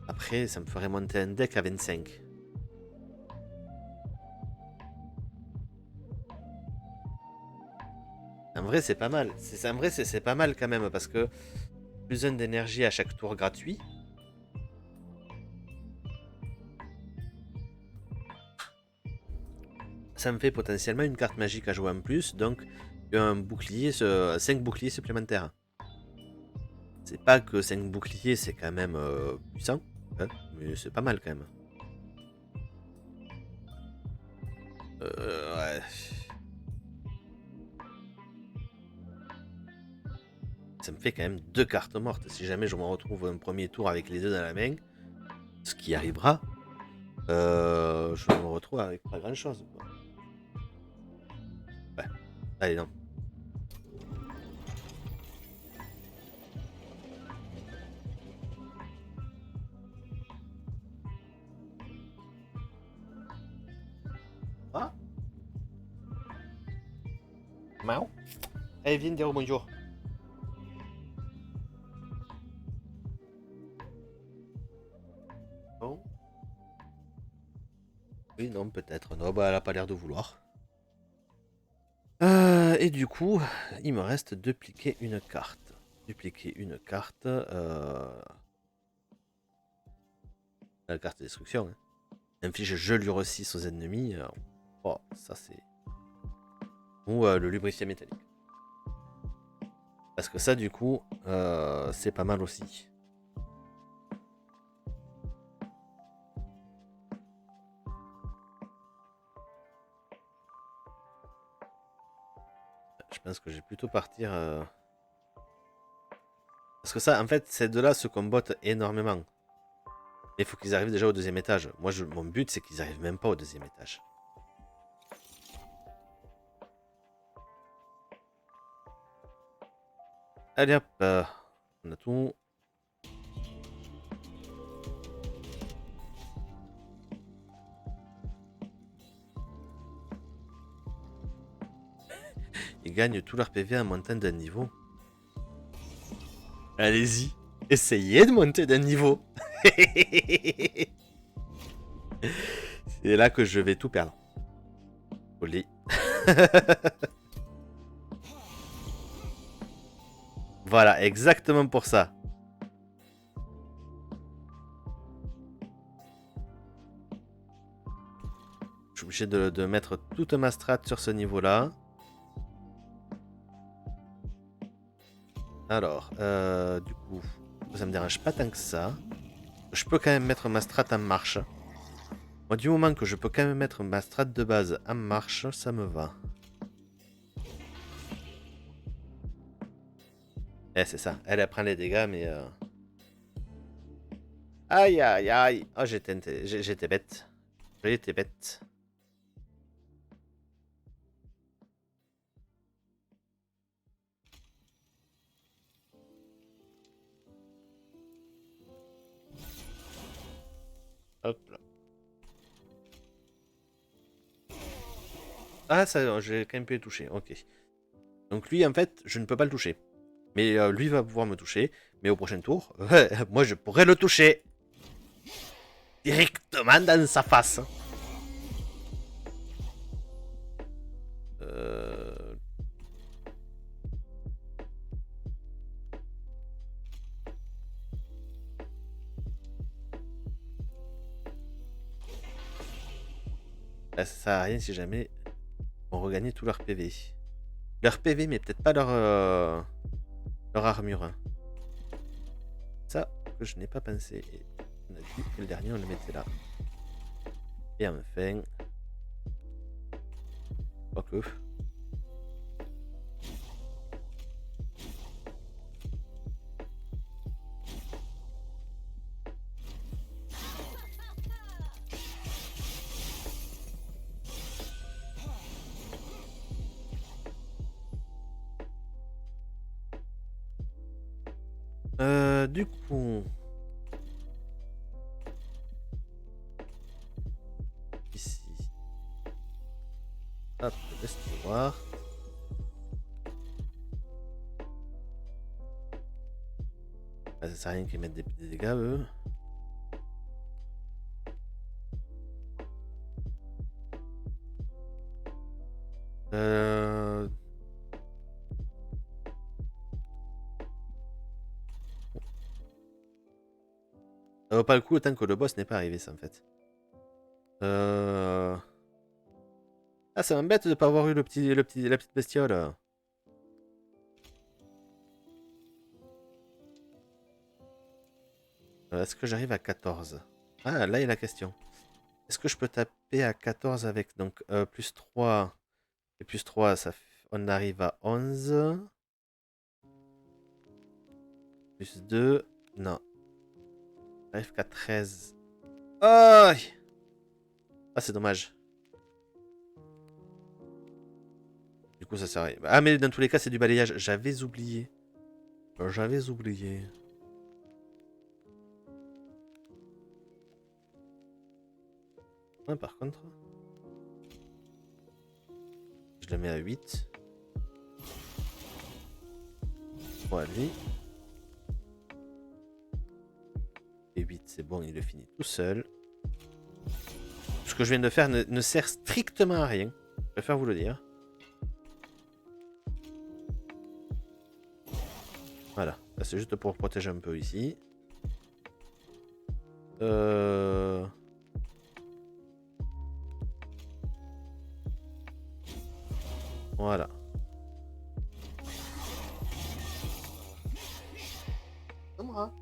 Après, ça me ferait monter un deck à 25. En vrai, c'est pas mal. En vrai, c'est pas mal quand même parce que plus 1 d'énergie à chaque tour gratuit. Ça me fait potentiellement une carte magique à jouer en plus, donc un bouclier, 5 boucliers supplémentaires. C'est pas que 5 boucliers, c'est quand même puissant, hein, mais c'est pas mal quand même. Ouais. Ça me fait quand même 2 cartes mortes. Si jamais je me retrouve un premier tour avec les 2 dans la main, ce qui arrivera, je me retrouve avec pas grand chose. Ouais. Allez, non. Ah. Mao. Allez, viens dire bonjour. Bon. Oui, non, peut-être. Non, bah, elle a pas l'air de vouloir. Et du coup, il me reste dupliquer une carte. Dupliquer une carte. La carte de destruction. Hein. Inflige gelure 6 aux ennemis. Oh, ça c'est. Ou le lubricien métallique. Parce que ça, du coup, c'est pas mal aussi. Je pense que je vais plutôt partir. Parce que ça, en fait, ces deux-là se combattent énormément. Il faut qu'ils arrivent déjà au deuxième étage. Moi, mon but, c'est qu'ils arrivent même pas au deuxième étage. Allez hop, on a tout. Ils gagnent tout leur PV en montant d'un niveau. Allez-y, essayez de monter d'un niveau. C'est là que je vais tout perdre. Olé. Voilà, exactement pour ça. Je suis obligé de mettre toute ma strat sur ce niveau-là. Alors, du coup, ça me dérange pas tant que ça. Je peux quand même mettre ma strat en marche. Moi, du moment que je peux quand même mettre ma strat de base en marche, ça me va. Eh, c'est ça. Elle prend les dégâts, mais... Aïe, aïe, aïe. Oh, j'étais bête. J'étais bête. Hop là. Ah, ça, j'ai quand même pu le toucher. Ok. Donc lui, en fait, je ne peux pas le toucher. Mais lui va pouvoir me toucher. Mais au prochain tour, moi, je pourrais le toucher. Directement dans sa face. Euh... Ça sert à rien si jamais on regagnait tout leur PV. Leur PV, mais peut-être pas leur armure. Hein. Ça, que je n'ai pas pensé. Et on a dit que le dernier, on le mettait là. Et enfin... Quoique... Du coup... Ici... Hop, laisse-moi voir. Ah, ça sert à rien qu'ils mettent des dégâts, eux. Euh... Ça vaut pas le coup autant que le boss n'est pas arrivé, ça, en fait. Ah, ça m'embête de pas avoir eu la petite bestiole. Est-ce que j'arrive à 14? Ah, là est la question. Est-ce que je peux taper à 14 avec donc plus 3 et plus 3, on arrive à 11. Plus 2, non. J'arrive qu'à 13. Oh! Ah, c'est dommage. Du coup, ça sert à rien. Ah, mais dans tous les cas, c'est du balayage. J'avais oublié. J'avais oublié. Ah, par contre, je le mets à 8. Pour lui. Et 8, c'est bon, il le finit tout seul. Ce que je viens de faire ne sert strictement à rien. Je préfère vous le dire. Voilà, là c'est juste pour protéger un peu ici. Voilà. Moi,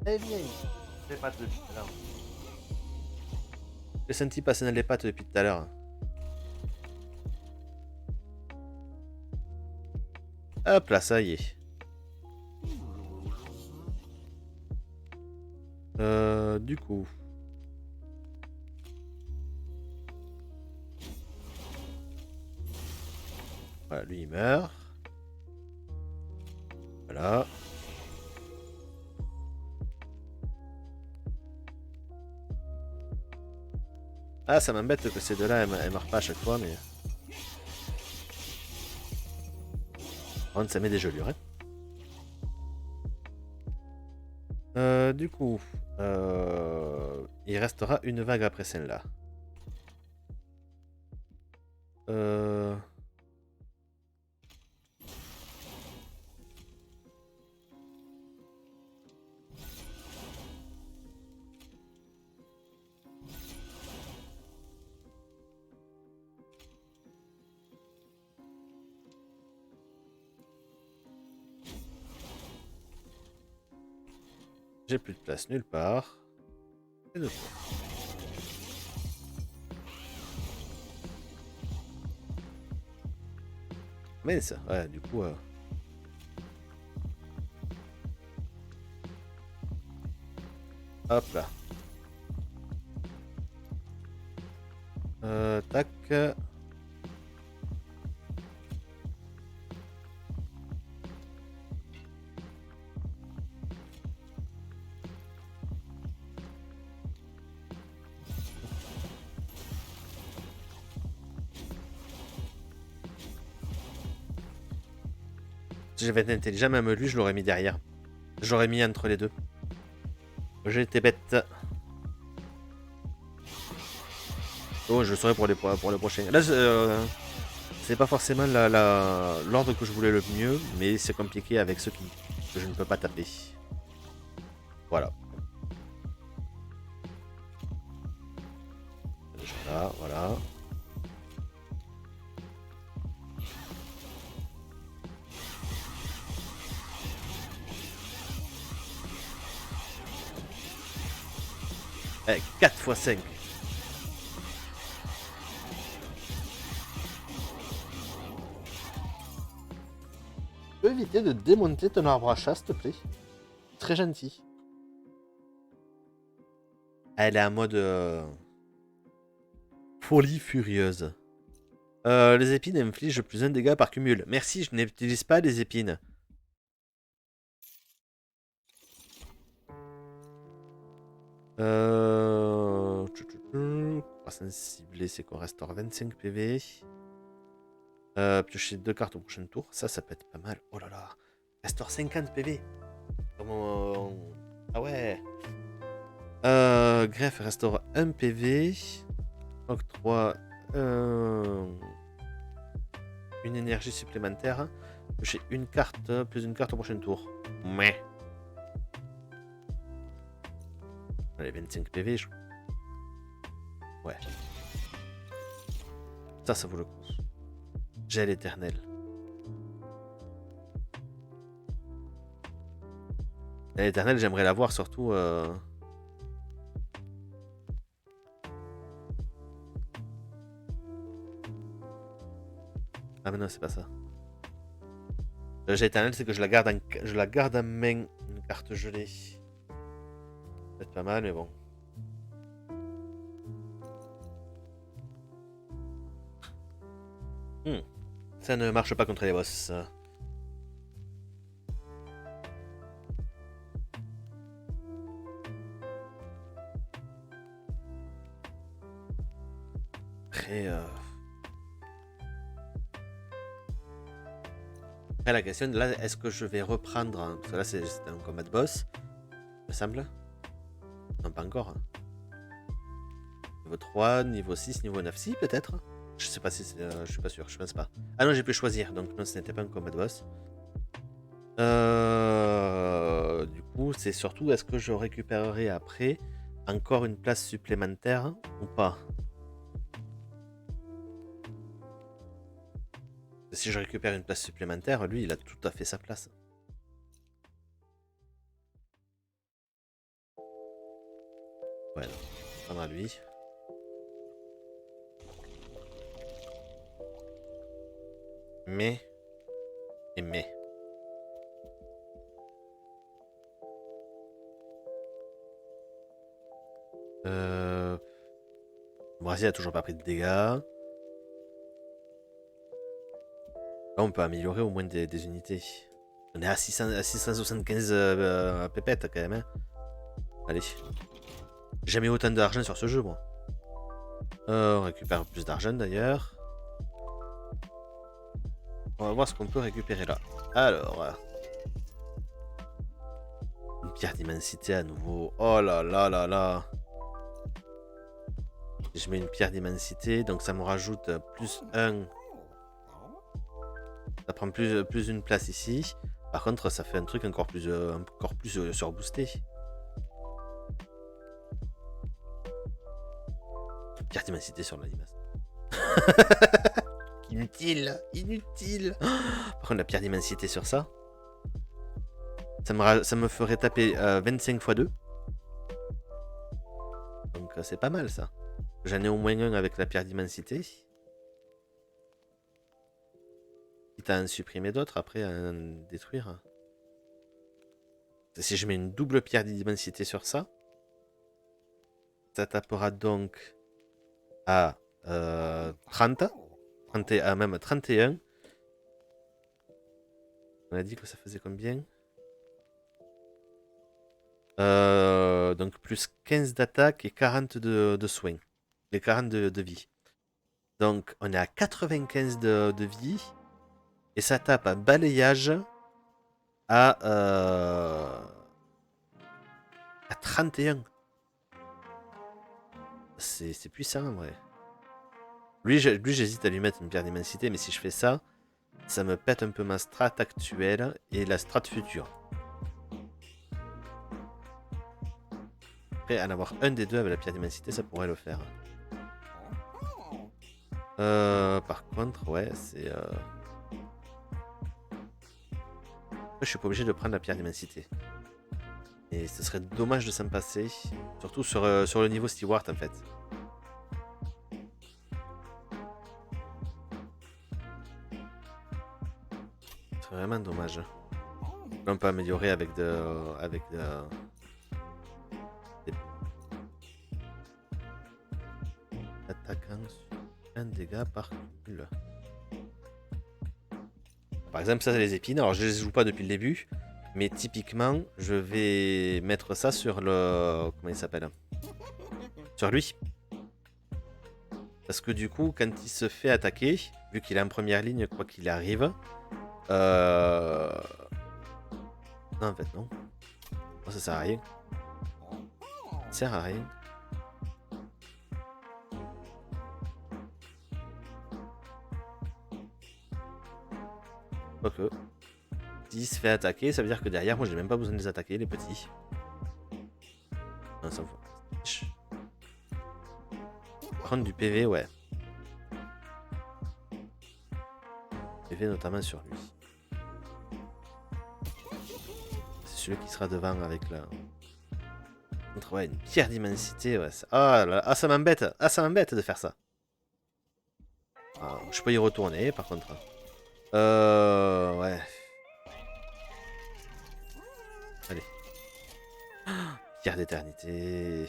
elle vient. Les pattes depuis tout à l'heure. J'ai senti passer dans les pattes depuis tout à l'heure. Hop là, ça y est. Du coup. Voilà, lui il meurt. Voilà. Ah, ça m'embête que ces deux-là, elles meurent pas à chaque fois, mais... Par contre, ça met des gelures, hein. Du coup... il restera une vague après celle-là. J'ai plus de place nulle part. Et de quoi. Mais ça, ouais, du coup... Hop là. Tac. Si j'avais été intelligent, même lui, je l'aurais mis derrière. Je l'aurais mis entre les deux. J'ai été bête. Oh, je le saurai pour les prochains. Là, c'est pas forcément l'ordre que je voulais le mieux, mais c'est compliqué avec ceux que je ne peux pas taper. Voilà. Là, voilà. Eh, 4 x 5. Tu peux éviter de démonter ton arbre à chat, s'il te plaît? Très gentil. Elle est en mode folie furieuse. Les épines infligent plus 1 dégât par cumul. Merci, je n'utilise pas les épines. Croissance ciblée, c'est qu'on restaure 25 PV. Piocher 2 cartes au prochain tour. Ça peut être pas mal. Oh là là. Restaure 50 PV. Comment... Ah ouais. Greffe restaure 1 PV. Octroie une énergie supplémentaire. Piocher une carte, plus une carte au prochain tour. Mais. Allez, 25 PV. Ouais. Ça vaut le coup. Gel éternel. L'éternel, j'aimerais l'avoir surtout. Ah mais non, c'est pas ça. Le jet éternel, c'est que je la garde en main, une carte gelée. Peut-être pas mal, mais bon. Ça ne marche pas contre les boss. Après, après la question, là, est-ce que je vais reprendre... Parce que là, c'est un combat de boss, il me semble. Non, pas encore. Hein. Niveau 3, niveau 6, niveau 9. Si, peut-être. Je sais pas si c'est. Je suis pas sûr, je pense pas. Ah non, j'ai pu choisir, donc non, ce n'était pas un combat de boss. Du coup, c'est surtout est-ce que je récupérerai après encore une place supplémentaire ou pas? Si je récupère une place supplémentaire, lui, il a tout à fait sa place. Ouais, non. On va prendre à lui. Mais. Et mais. Brasier a toujours pas pris de dégâts. Là, on peut améliorer au moins des unités. On est à 675 pépettes quand même. Hein. Allez. Jamais autant d'argent sur ce jeu, moi. On récupère plus d'argent d'ailleurs. On va voir ce qu'on peut récupérer là. Alors. Une pierre d'immensité à nouveau. Oh là là là là. Je mets une pierre d'immensité, donc ça me rajoute plus 1. Ça prend plus une place ici. Par contre, ça fait un truc encore plus surboosté. Pierre d'immensité sur la limace. Inutile, inutile. Par contre, la pierre d'immensité sur ça, ça me ferait taper 25 x 2. Donc c'est pas mal ça. J'en ai au moins un avec la pierre d'immensité. Quitte à en supprimer d'autres, après à en détruire. Si je mets une double pierre d'immensité sur ça, ça tapera donc à 30, à même 31. On a dit que ça faisait combien? Donc plus 15 d'attaque et 40 de soins. Et 40 de vie. Donc on est à 95 de vie. Et ça tape un balayage à 31. C'est puissant en vrai. Lui j'hésite à lui mettre une pierre d'immensité, mais si je fais ça, ça me pète un peu ma strat actuelle et la strat future. Après, en avoir un des deux avec la pierre d'immensité, ça pourrait le faire. Par contre, ouais, c'est... Je suis pas obligé de prendre la pierre d'immensité. Et ce serait dommage de s'en passer. Surtout sur le niveau Steward en fait. C'est vraiment dommage. Là, on peut améliorer avec attaquant sur un dégât par cumul. Par exemple, ça c'est les épines. Alors je les joue pas depuis le début. Mais typiquement, je vais mettre ça sur le... Comment il s'appelle? Sur lui. Parce que du coup, quand il se fait attaquer, vu qu'il est en première ligne, quoi qu'il arrive... Non, en fait, non. Non, ça sert à rien. Ça sert à rien. Quoique... S'il se fait attaquer, ça veut dire que derrière, moi, j'ai même pas besoin de les attaquer, les petits. Non, ça me fout. Prendre du PV, ouais. PV notamment sur lui. C'est celui qui sera devant avec la... Ouais, une pierre d'immensité, ouais. Ah, là, ah, ça m'embête. Ah, ça m'embête de faire ça. Ah, je peux y retourner, par contre. Ouais. Allez. Pierre d'éternité.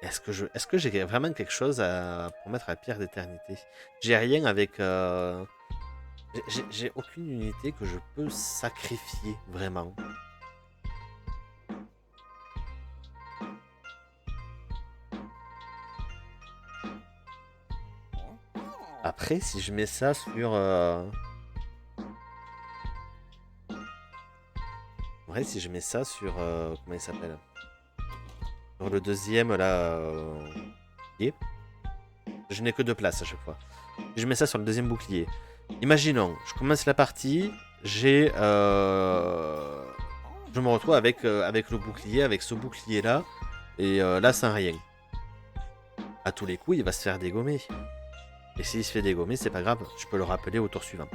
Est-ce que j'ai vraiment quelque chose pour mettre à la pierre d'éternité? J'ai rien avec... J'ai aucune unité que je peux sacrifier, vraiment. Après, si je mets ça sur... Après, si je mets ça sur... comment il s'appelle? Sur le deuxième, là... bouclier. Je n'ai que 2 places à chaque fois. Si je mets ça sur le deuxième bouclier. Imaginons, je commence la partie, j'ai... je me retrouve avec, avec le bouclier, avec ce bouclier-là. Et là, sans rien. À tous les coups, il va se faire dégommer. Et s'il se fait dégommer, c'est pas grave. Je peux le rappeler au tour suivant.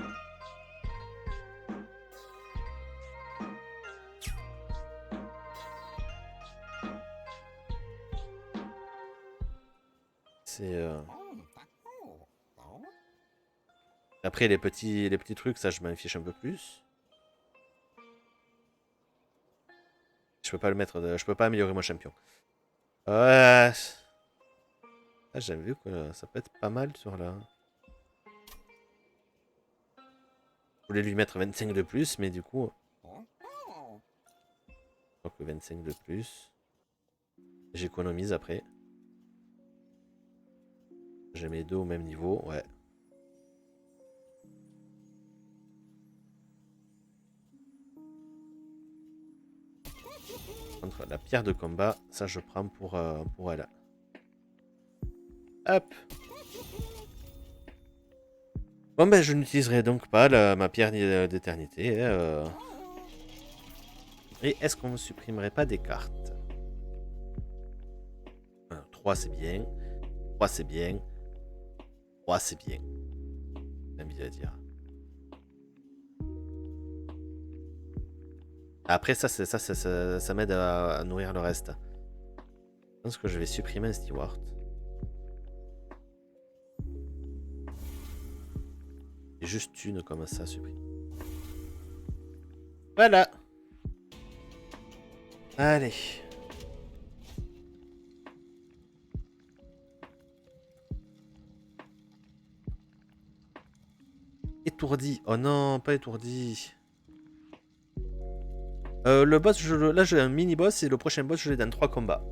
C'est... Après, les petits trucs, ça, je m'en fiche un peu plus. Je peux pas le mettre... Je peux pas améliorer mon champion. Ouais... Ah, j'avais vu que ça peut être pas mal sur la... Je voulais lui mettre 25 de plus, mais du coup... Donc 25 de plus. J'économise après. J'ai mes deux au même niveau, ouais. Contre la pierre de combat, ça je prends pour elle. Hop. Bon ben je n'utiliserai donc pas ma pierre d'éternité. Et est-ce qu'on ne supprimerait pas des cartes? 3 c'est bien. 3 c'est bien. 3 c'est bien. J'ai envie de dire. Après ça m'aide à nourrir le reste. Je pense que je vais supprimer un steward. Et juste une comme ça supprime. Voilà. Allez. Étourdi. Oh non, pas étourdi. Le boss, là j'ai un mini-boss et le prochain boss, je l'ai dans 3 combats.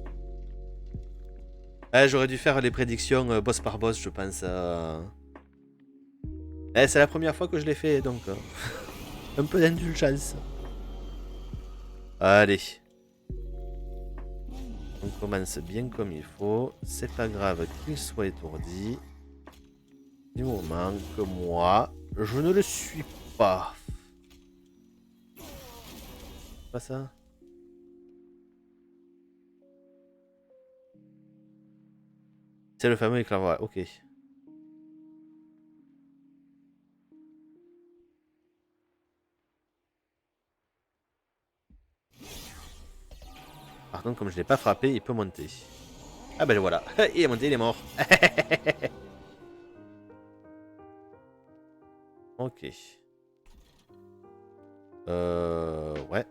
J'aurais dû faire les prédictions boss par boss, je pense. C'est la première fois que je l'ai fait, donc un peu d'indulgence. Allez. On commence bien comme il faut. C'est pas grave qu'il soit étourdi. Du moment que moi, je ne le suis pas. Pas ça? C'est le fameux éclair, ouais, ok. Par contre, comme je l'ai pas frappé, il peut monter. Ah ben voilà, il est monté, il est mort. Ok. Ouais.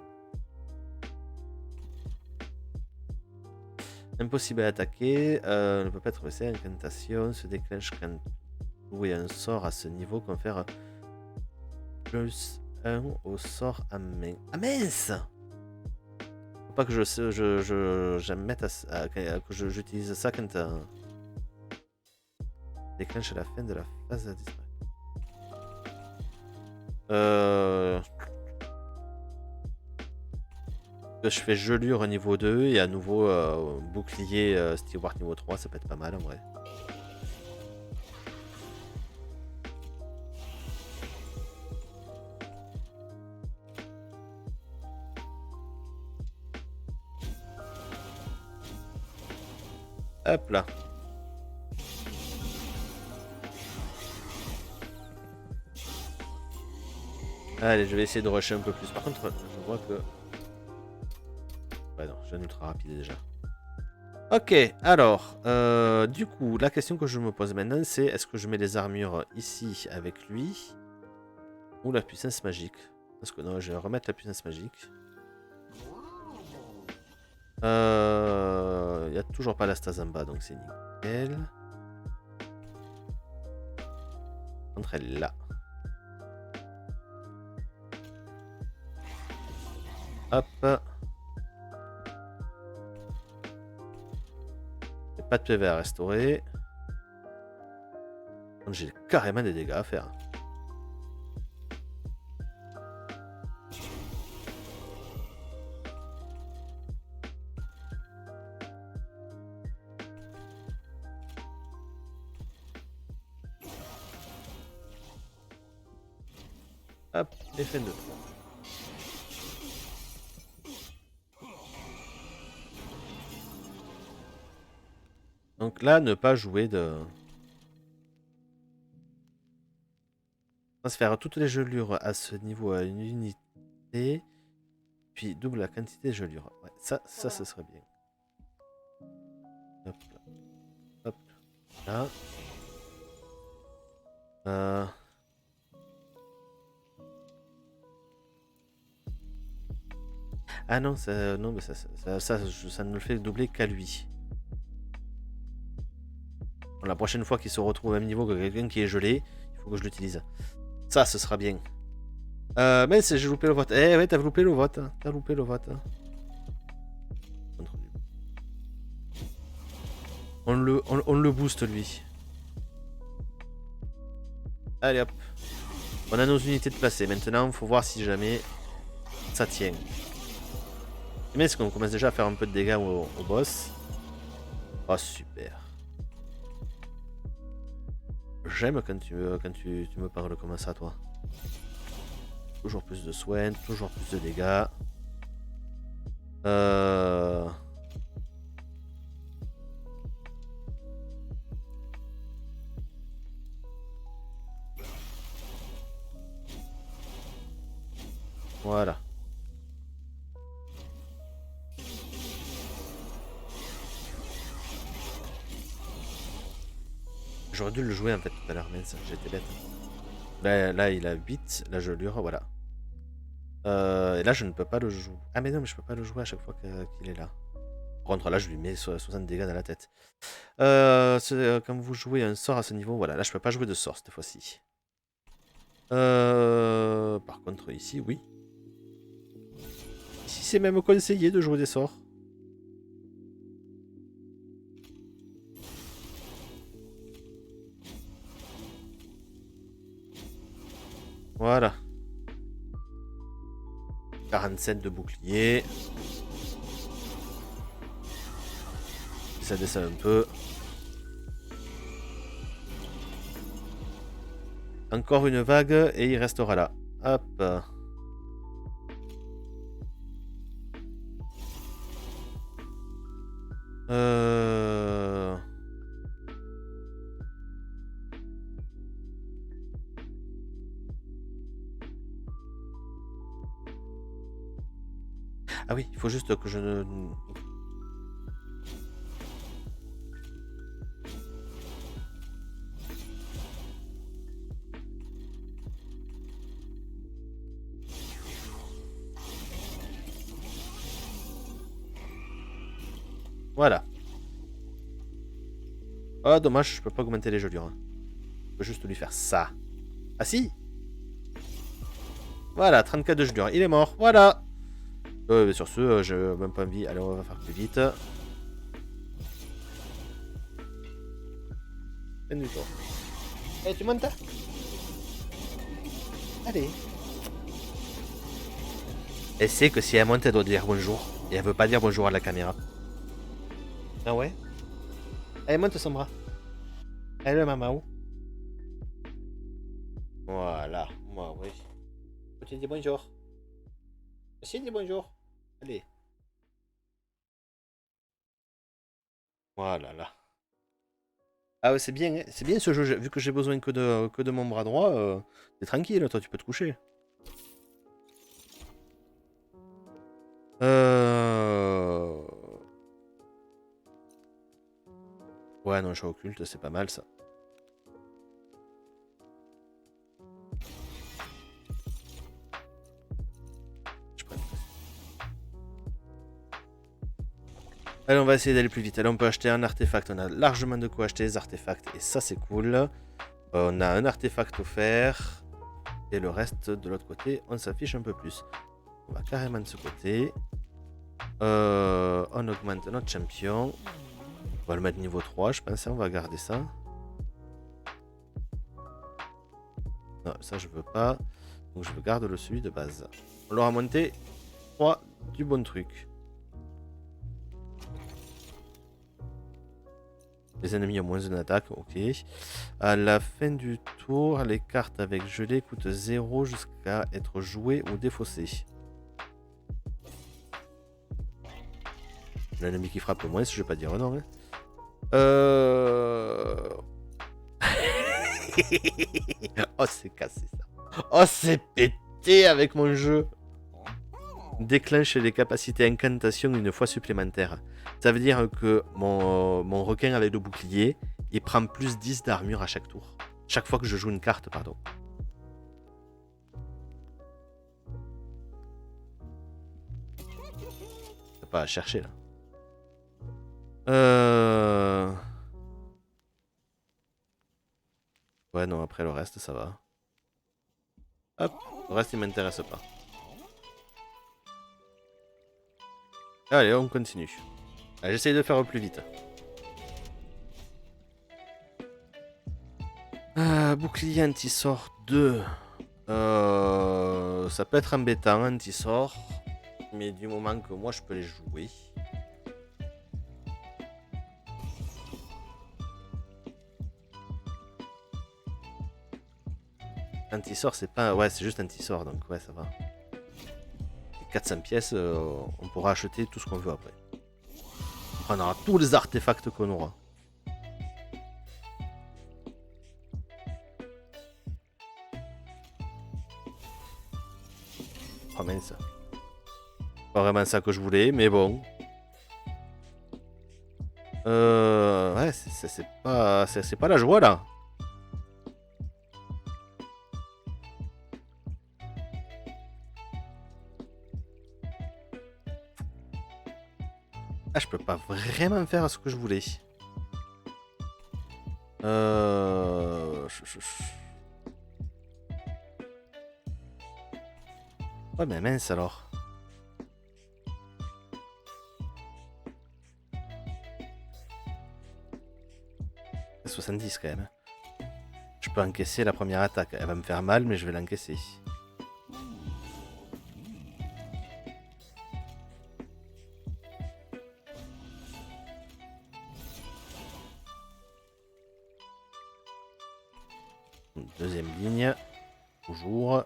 Impossible à attaquer. Ne peut pas être blessé. Incantation se déclenche quand jouer un sort à ce niveau. Confère plus 1 au sort à main. Ah mince! Faut pas que je mette que j'utilise ça quand déclenche à la fin de la phase de disparaître. Je fais gelure niveau 2 et à nouveau bouclier steward niveau 3, ça peut être pas mal en vrai. Hop là. Allez, je vais essayer de rusher un peu plus. Par contre, je vois que... Ouais, non, j'ai un ultra rapide déjà. Ok, alors, du coup, la question que je me pose maintenant, c'est est-ce que je mets les armures ici avec lui ou la puissance magique? Parce que non, je vais remettre la puissance magique. Il n'y a toujours pas la stase en bas, donc c'est nickel. Entre elle là. Hop. Pas de PV à restaurer. J'ai carrément des dégâts à faire. Hop, et fin de tour. Donc là, ne pas jouer de... Transfère toutes les gelures à ce niveau à une unité. Puis double la quantité de gelures. Ouais, ça ce serait bien. Hop là. Hop là. Ah non, non mais ça ne le fait doubler qu'à lui. Bon, la prochaine fois qu'il se retrouve au même niveau que quelqu'un qui est gelé, il faut que je l'utilise. Ça, ce sera bien. Mais j'ai loupé le vote. Eh ouais, t'as loupé le vote. T'as loupé le vote. On le booste, lui. Allez, hop. On a nos unités de placées. Maintenant, il faut voir si jamais ça tient. Mais est-ce qu'on commence déjà à faire un peu de dégâts au boss? Oh, super. J'aime quand tu me parles comme ça, toi. Toujours plus de soins, toujours plus de dégâts. Voilà. J'aurais dû le jouer en fait tout à l'heure, mais j'étais bête. Là, il a 8, la gelure, voilà. Et là, je ne peux pas le jouer. Ah, mais non, mais je peux pas le jouer à chaque fois qu'il est là. Par contre, là, je lui mets 60 dégâts dans la tête. Quand vous jouez un sort à ce niveau, voilà, là, je peux pas jouer de sort cette fois-ci. Par contre, ici, oui. Ici, c'est même conseillé de jouer des sorts. Voilà. 47 de bouclier. Ça descend un peu. Encore une vague et il restera là. Hop. Ah oui, il faut juste que je ne... Voilà. Oh, dommage, je peux pas augmenter les gelures. Hein. Je peux juste lui faire ça. Ah si. Voilà, 34 de gelures. Il est mort. Voilà. Sur ce, j'ai même pas envie. Allez, on va faire plus vite. Fin du tour. Eh, tu montes? Allez. Elle sait que si elle monte, elle doit dire bonjour. Et elle veut pas dire bonjour à la caméra. Ah ouais? Allez, monte son bras. Allez, maman. Voilà. Moi, oui. Tu dis bonjour. Aussi, dis bonjour. Allez. Voilà, là. Ah ouais, c'est bien, hein. C'est bien ce jeu. Vu que j'ai besoin que de mon bras droit, t'es tranquille, toi, tu peux te coucher. Ouais, non, chat occulte, c'est pas mal ça. Allez, on va essayer d'aller plus vite. Allez, on peut acheter un artefact. On a largement de quoi acheter des artefacts. Et ça, c'est cool. On a un artefact offert. Et le reste, de l'autre côté, on s'affiche un peu plus. On va carrément de ce côté. On augmente notre champion. On va le mettre niveau 3, je pense. On va garder ça. Non, ça je veux pas. Donc je garde le celui de base. On leur a monté 3 du bon truc. Les ennemis ont moins d'une attaque, ok. À la fin du tour, les cartes avec gelée coûtent 0 jusqu'à être jouées ou défaussées. L'ennemi qui frappe moins, je vais pas dire non. Hein. Oh, c'est cassé ça. Oh, c'est pété avec mon jeu. Déclenche les capacités incantation une fois supplémentaire. Ça veut dire que mon requin avec le bouclier, il prend plus 10 d'armure à chaque tour. Chaque fois que je joue une carte, pardon. C'est pas à chercher là. Ouais, non, après le reste, ça va. Hop, le reste, il m'intéresse pas. Allez, on continue. J'essaye de faire au plus vite. Bouclier anti-sort 2. Ça peut être embêtant, anti-sort. Mais du moment que moi, je peux les jouer. Anti-sort, c'est pas... Ouais, c'est juste anti-sort, donc ouais, ça va. 400 pièces, on pourra acheter tout ce qu'on veut après. On prendra tous les artefacts qu'on aura. Oh mince. Pas vraiment ça que je voulais, mais bon. Ouais, c'est pas la joie là. Ah, je peux pas vraiment faire ce que je voulais. Ouais, mais mince alors. C'est 70 quand même. Je peux encaisser la première attaque. Elle va me faire mal, mais je vais l'encaisser. Deuxième ligne. Toujours.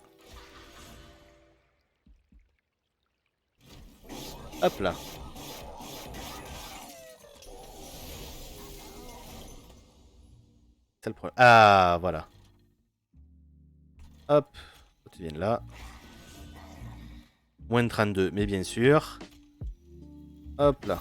Hop là. C'est le problème. Ah, voilà. Hop. Tu viens là. Moins 32, mais bien sûr. Hop là.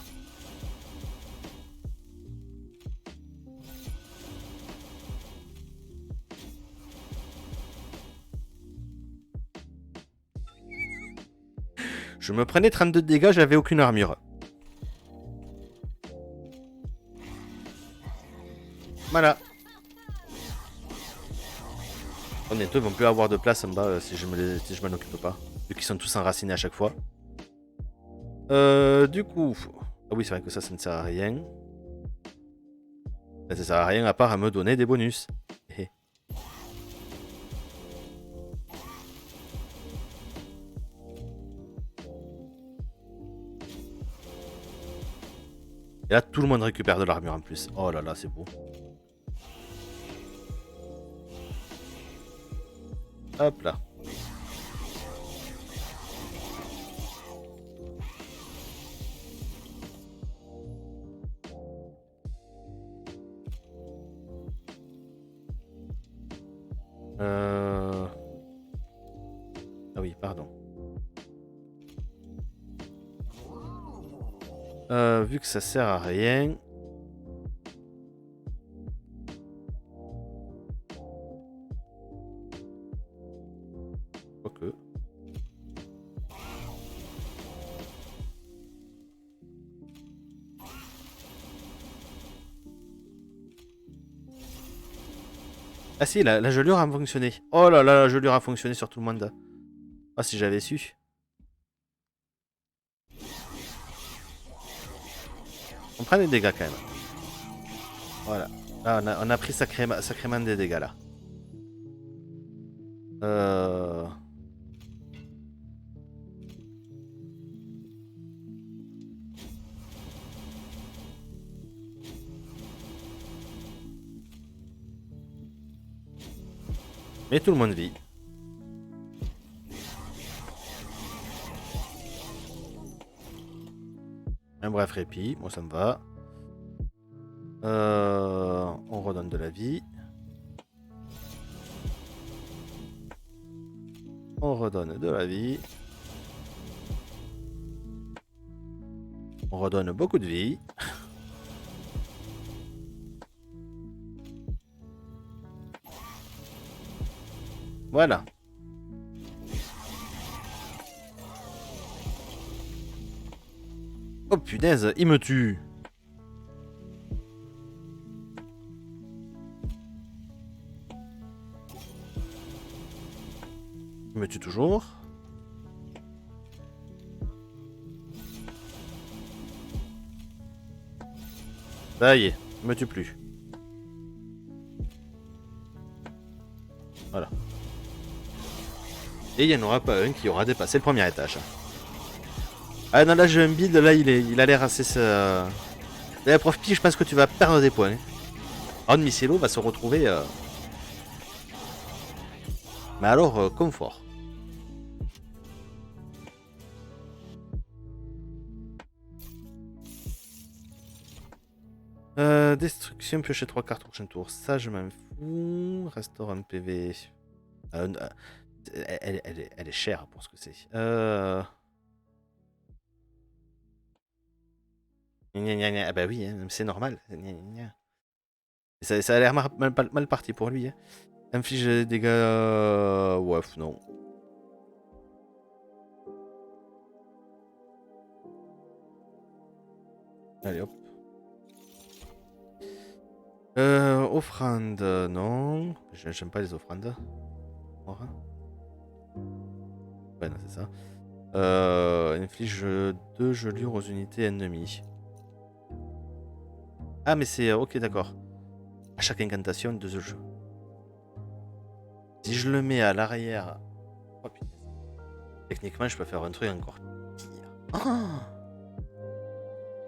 Je me prenais 32 de dégâts, j'avais aucune armure. Voilà. Honnêtement, ils vont plus avoir de place en bas si je m'en occupe pas. Vu qu'ils sont tous enracinés à chaque fois. Du coup... Ah oui, c'est vrai que ça ne sert à rien. Ça sert à rien à part à me donner des bonus. Et là, tout le monde récupère de l'armure en plus. Oh là là, c'est beau. Hop là. Ah oui, pardon. Vu que ça sert à rien... Quoique... Ah si, la gelure a fonctionné. Oh là là, la gelure a fonctionné sur tout le monde. Ah, si j'avais su. On prend des dégâts quand même. Voilà. Là, on a pris sacrément des dégâts là. Euh... Mais tout le monde vit. Un bref répit, moi ça me va. On redonne de la vie. On redonne de la vie. On redonne beaucoup de vie. Voilà. Oh punaise, il me tue. Il me tue toujours. Ça y est, il me tue plus. Voilà. Et il n'y en aura pas un qui aura dépassé le premier étage. Ah non, là j'ai un build, là il a l'air assez... Là, prof Pi, je pense que tu vas perdre des points. Ron Micelo va se retrouver... Mais alors, confort. Destruction, piocher 3 cartes prochain tour. Ça, je m'en fous. Restaure un PV. Elle est chère pour ce que c'est. Ah bah oui, hein, c'est normal. Ça a l'air mal parti pour lui. Hein. Inflige des dégâts... Ouais, non. Allez, hop. Offrande, non. J'aime pas les offrandes. Ouais, non, c'est ça. Inflige 2 gelures aux unités ennemies. Ah, mais c'est... Ok, d'accord. À chaque incantation, 2 jeux. Si je le mets à l'arrière... Oh putain. Techniquement, je peux faire un truc encore pire.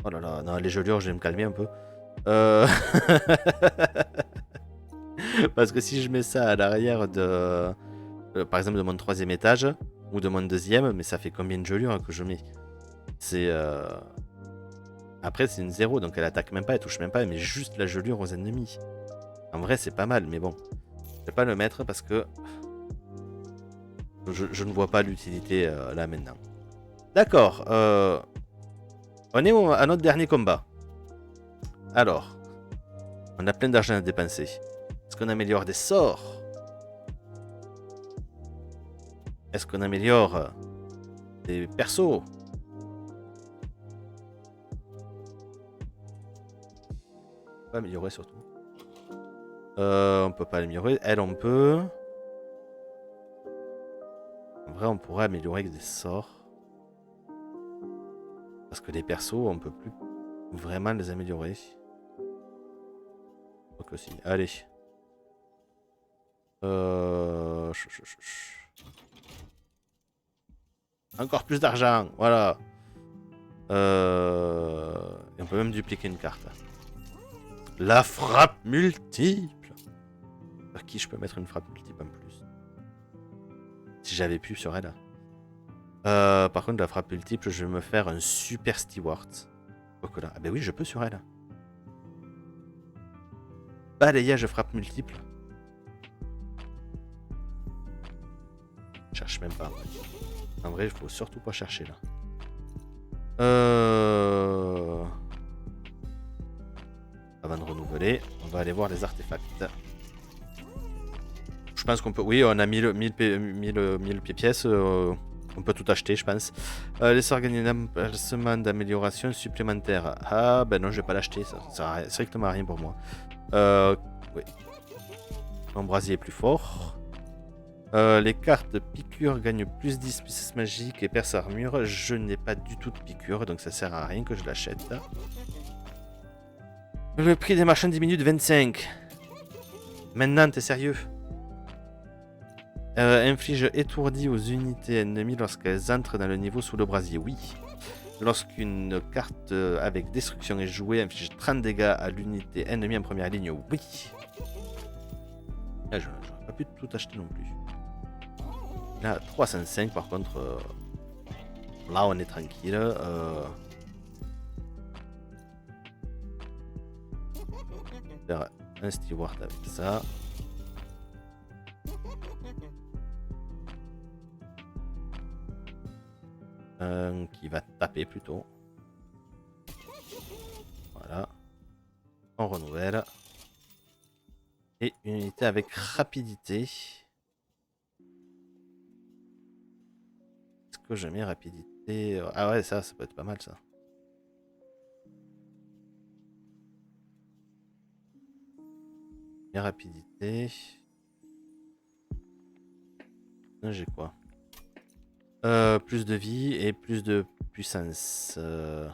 Oh là là, non, les gelures, je vais me calmer un peu. Parce que si je mets ça à l'arrière de... par exemple de mon 3e étage, ou de mon 2e, mais ça fait combien de gelures que je mets? C'est... Après, c'est une 0, donc elle attaque même pas, elle touche même pas, elle met juste la gelure aux ennemis. En vrai, c'est pas mal, mais bon. Je vais pas le mettre parce que... Je ne vois pas l'utilité là maintenant. D'accord. On est à notre dernier combat. Alors. On a plein d'argent à dépenser. Est-ce qu'on améliore des sorts? Est-ce qu'on améliore des persos? On peut améliorer surtout. On peut pas améliorer. Elle, on peut. En vrai, on pourrait améliorer avec des sorts. Parce que les persos, on peut plus vraiment les améliorer. Donc aussi. Allez. Encore plus d'argent. Voilà. Et on peut même dupliquer une carte. La frappe multiple. Sur qui je peux mettre une frappe multiple en plus? Si j'avais pu sur elle. Par contre, la frappe multiple, je vais me faire un super steward. Là. Ah ben oui, je peux sur elle. Balayage frappe multiple. Je cherche même pas. En vrai, il faut surtout pas chercher là. Avant de renouveler, on va aller voir les artefacts. Je pense qu'on peut... Oui, on a 1000 pièces. On peut tout acheter, je pense. Les organismes d'amélioration supplémentaire. Ah, ben non, je vais pas l'acheter. Ça sert strictement à rien pour moi. Oui. L'embrasier est plus fort. Les cartes piqûre gagnent plus 10 puissance magique et perce armure. Je n'ai pas du tout de piqûre, donc ça sert à rien que je l'achète. Le prix des marchands diminue de 25. Maintenant, t'es sérieux? Inflige étourdi aux unités ennemies lorsqu'elles entrent dans le niveau sous le brasier. Oui. Lorsqu'une carte avec destruction est jouée, inflige 30 dégâts à l'unité ennemie en première ligne. Oui. Ah, j'aurais pas pu tout acheter non plus. Là, 305 par contre. Là, on est tranquille. Faire un steward avec ça. Un qui va taper plutôt. Voilà. On renouvelle. Et une unité avec rapidité. Est-ce que je mets rapidité? Ah ouais, ça peut être pas mal ça. Et rapidité. J'ai quoi? Plus de vie et plus de puissance. Il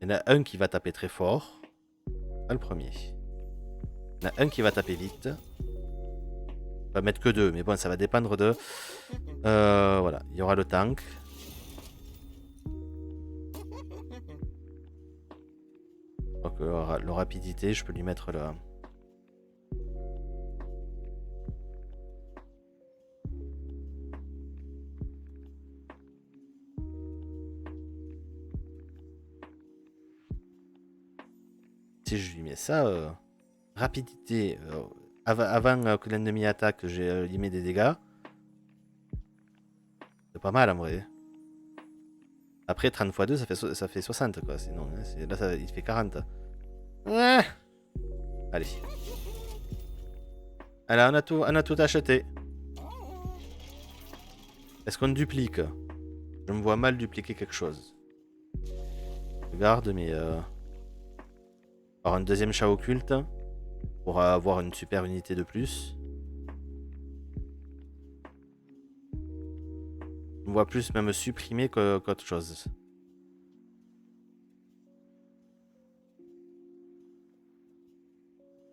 y en a un qui va taper très fort. Pas le premier. Il y en a un qui va taper vite. On va mettre que deux, mais bon, ça va dépendre de... voilà, il y aura le tank. Donc le rapidité, je peux lui mettre le... Si je lui mets ça, rapidité, avant que l'ennemi attaque, j'ai limé des dégâts. C'est pas mal en vrai. Après 30 x 2, ça fait 60 quoi. Sinon, hein, là, il fait 40. Ouais. Allez. Alors, on a tout acheté. Est-ce qu'on duplique? Je me vois mal dupliquer quelque chose. Je garde, mais... Alors, un deuxième chat occulte. Pour avoir une super unité de plus. Je me vois plus même supprimer qu'autre chose.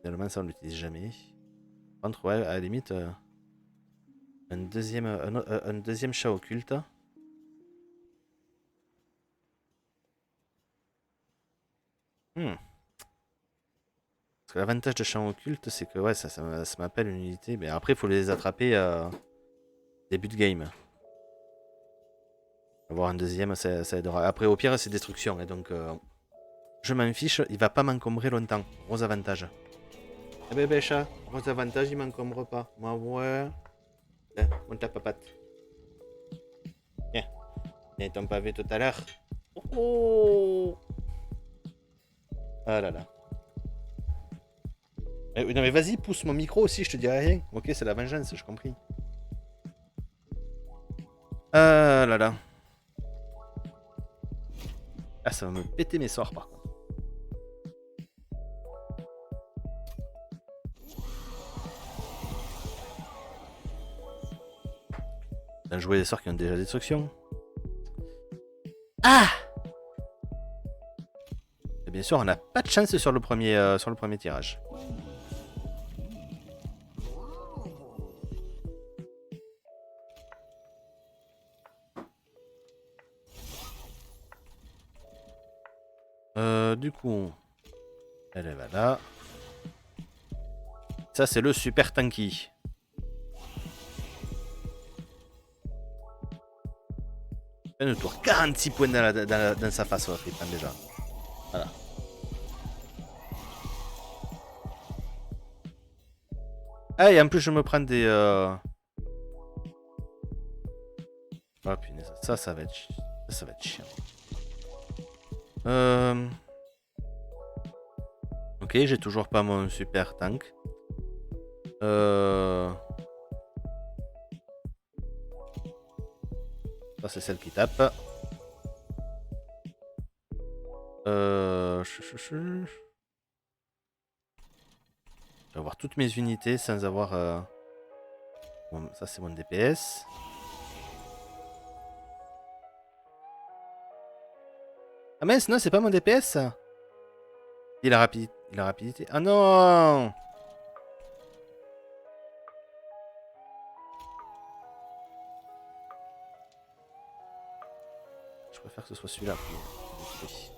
Finalement, ça on l'utilise jamais. Par contre, ouais, à la limite, un deuxième chat occulte. Parce que l'avantage de chat occulte, c'est que ouais, ça m'appelle une unité. Mais après, il faut les attraper début de game. Avoir un deuxième, ça aidera. Après, au pire, c'est destruction. Et donc, je m'en fiche, il va pas m'encombrer longtemps. Gros avantage. Eh ben, chat, gros avantage, il m'encombre pas. Moi, ouais. Monte ta papate. Tiens. Tiens, ton pavé tout à l'heure. Oh. Ah là là. Non mais vas-y, pousse mon micro aussi, je te dirai rien. Ok, c'est la vengeance, j'ai compris. Ah là là. Ah, ça va me péter mes sorts par contre. Bien joué les sorts qui ont déjà destruction. Ah! Et bien sûr, on n'a pas de chance sur le premier tirage. Du coup, elle va là. Ça, c'est le super tanky. Un tour, 46 points dans sa face, ouais, déjà. Voilà. Ah, et en plus, je me prends des... Oh punaise, ça va être chiant. Ok, j'ai toujours pas mon super tank. Ça, c'est celle qui tape. Je vais avoir toutes mes unités sans avoir... Bon, ça, c'est mon DPS. Ah mince, non, c'est pas mon DPS, ça. Il a rapidité. il a rapidité. Ah non! Je préfère que ce soit celui-là. Oui.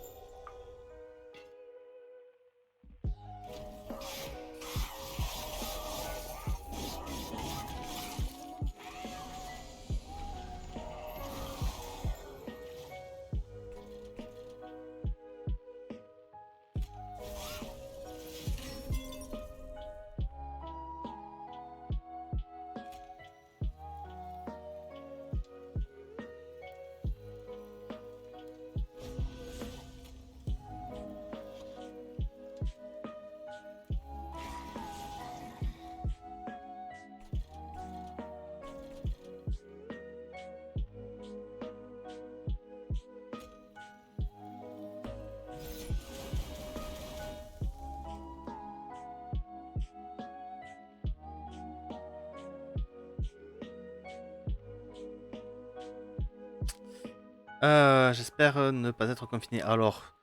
J'espère ne pas être confiné. Alors,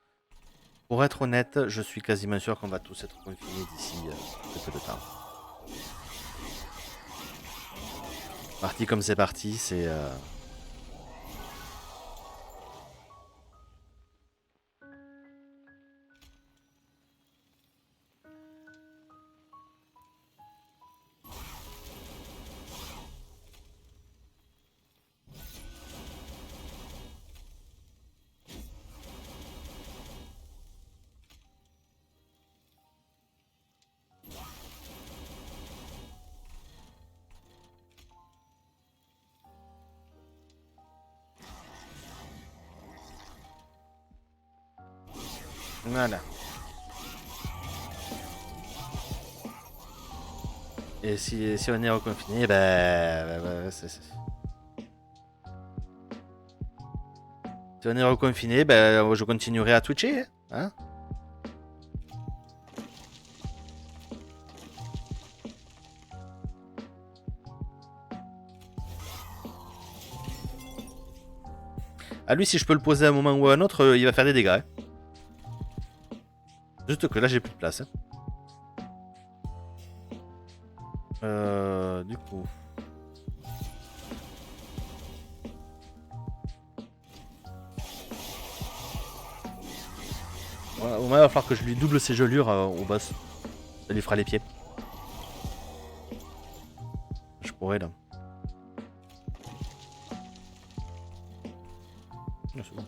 pour être honnête, je suis quasiment sûr qu'on va tous être confinés d'ici peu de temps. Parti comme c'est parti, c'est... Voilà. Et si on est reconfiné, si on est reconfiné, je continuerai à twitcher. Hein. À lui, si je peux le poser à un moment ou à un autre, il va faire des dégâts. Hein. Juste que là, j'ai plus de place. Hein. Du coup... Voilà, au moins, il va falloir que je lui double ses gelures au boss. Ça lui fera les pieds. Je pourrais là. Non, c'est bon.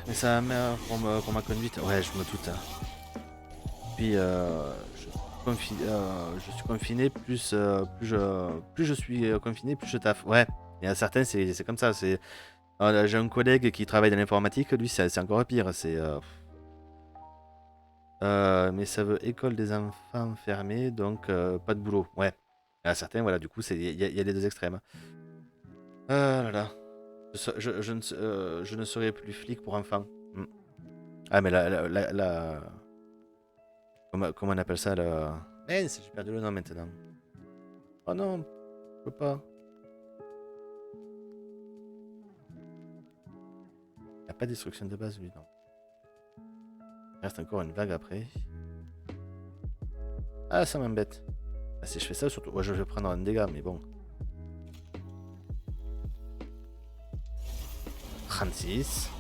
Mais ça m'a pour ma conduite. Ouais, je me doute. Hein. Puis je suis confiné, plus je suis confiné, plus je taffe. Ouais, il y a certains, c'est comme ça. J'ai un collègue qui travaille dans l'informatique, lui, c'est encore pire. Mais ça veut école des enfants fermée, donc pas de boulot. Ouais, il y a certains, voilà, du coup, il y a les deux extrêmes. Ah là là. Je ne serai plus flic pour enfants. Ah, mais comment on appelle ça Mince, j'ai perdu le nom maintenant. Oh non, je peux pas. Il n'y a pas d'instruction de base, lui, non. Il reste encore une vague après. Ah, ça m'embête. Ah, si je fais ça, surtout. Ouais, je vais prendre un dégât, mais bon. 36.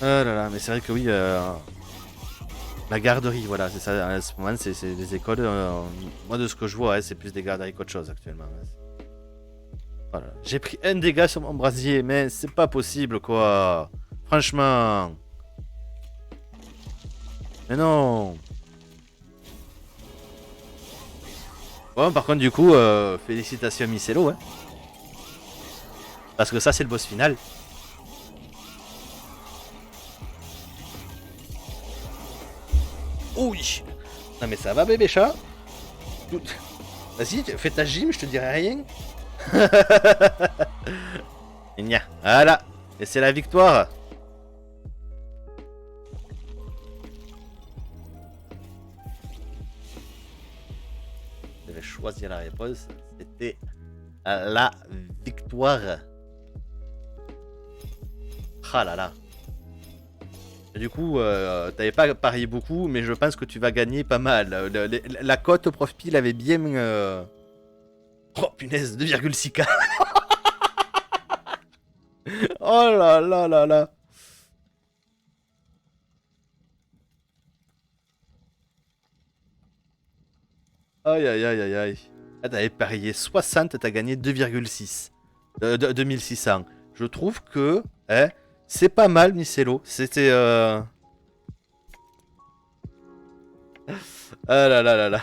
Ah là là, mais c'est vrai que oui, la garderie, voilà, c'est ça. À ce moment, c'est les écoles. Moi, de ce que je vois, c'est plus des garderies qu'autre chose actuellement. Voilà. J'ai pris un dégât sur mon brasier, mais c'est pas possible, quoi. Franchement. Mais non. Bon, par contre, du coup, félicitations Micello, hein. Parce que ça, c'est le boss final. Oui. Non mais ça va bébé chat. Vas-y, fais ta gym, je te dirai rien. Gna. Voilà. Et c'est la victoire. Je vais choisir la réponse. C'était la victoire. Ah là là. Et du coup, t'avais pas parié beaucoup, mais je pense que tu vas gagner pas mal. La cote prof pile avait bien. Oh punaise, 2,6K. Oh là là là là. Aïe aïe aïe aïe aïe. Ah, t'avais parié 60, t'as gagné 2,6. 2600. Je trouve que hein, c'est pas mal, Micelo. C'était. Ah là là là là.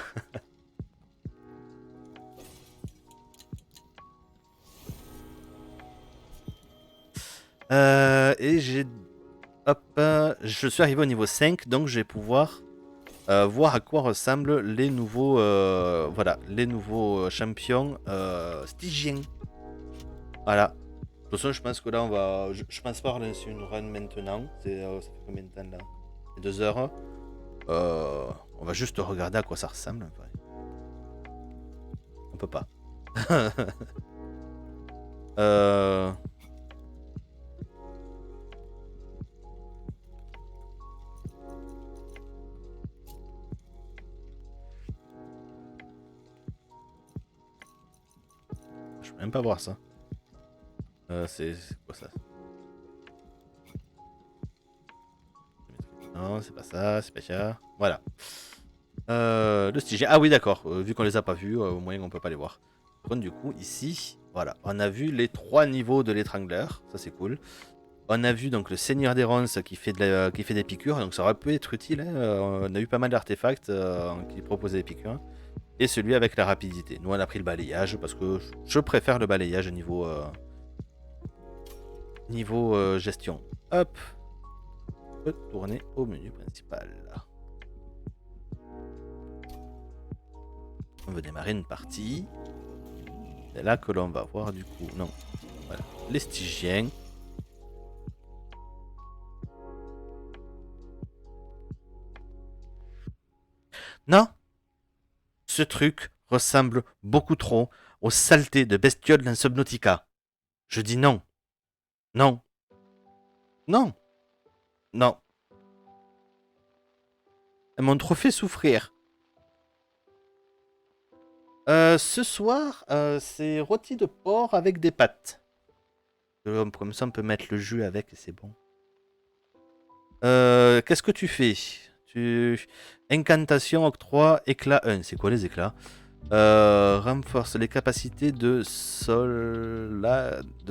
Et j'ai. Hop, je suis arrivé au niveau 5, donc je vais pouvoir voir à quoi ressemblent les nouveaux, voilà, les nouveaux champions stygiens. Voilà. De toute façon, je pense que là, on va. Je pense pas relancer une run maintenant. Ça fait combien de temps là? C'est 2 heures. On va juste regarder à quoi ça ressemble. En vrai. On peut pas. euh... Je peux même pas voir ça. C'est quoi ça? Non, c'est pas ça, c'est pas ça. Voilà. Le Stygia. Ah oui, d'accord. Vu qu'on les a pas vus, au moins on peut pas les voir. Par contre, du coup, ici, voilà. On a vu les 3 niveaux de l'étrangleur. Ça, c'est cool. On a vu donc le Seigneur des Ronces qui fait des piqûres. Donc ça aurait pu être utile. Hein. On a eu pas mal d'artefacts qui proposaient des piqûres. Et celui avec la rapidité. Nous, on a pris le balayage parce que je préfère le balayage niveau, gestion. Hop. On peut tourner au menu principal. On veut démarrer une partie. C'est là que l'on va voir du coup. Non. Voilà. Les Stygiens. Non. Ce truc ressemble beaucoup trop aux saletés de bestioles d'un Subnautica. Je dis non. Non. Non. Non. Elles m'ont trop fait souffrir. Ce soir, c'est rôti de porc avec des pâtes. Comme ça, on peut mettre le jus avec et c'est bon. Qu'est-ce que tu fais? Incantation, octroi, éclat 1. C'est quoi les éclats? Renforce les capacités de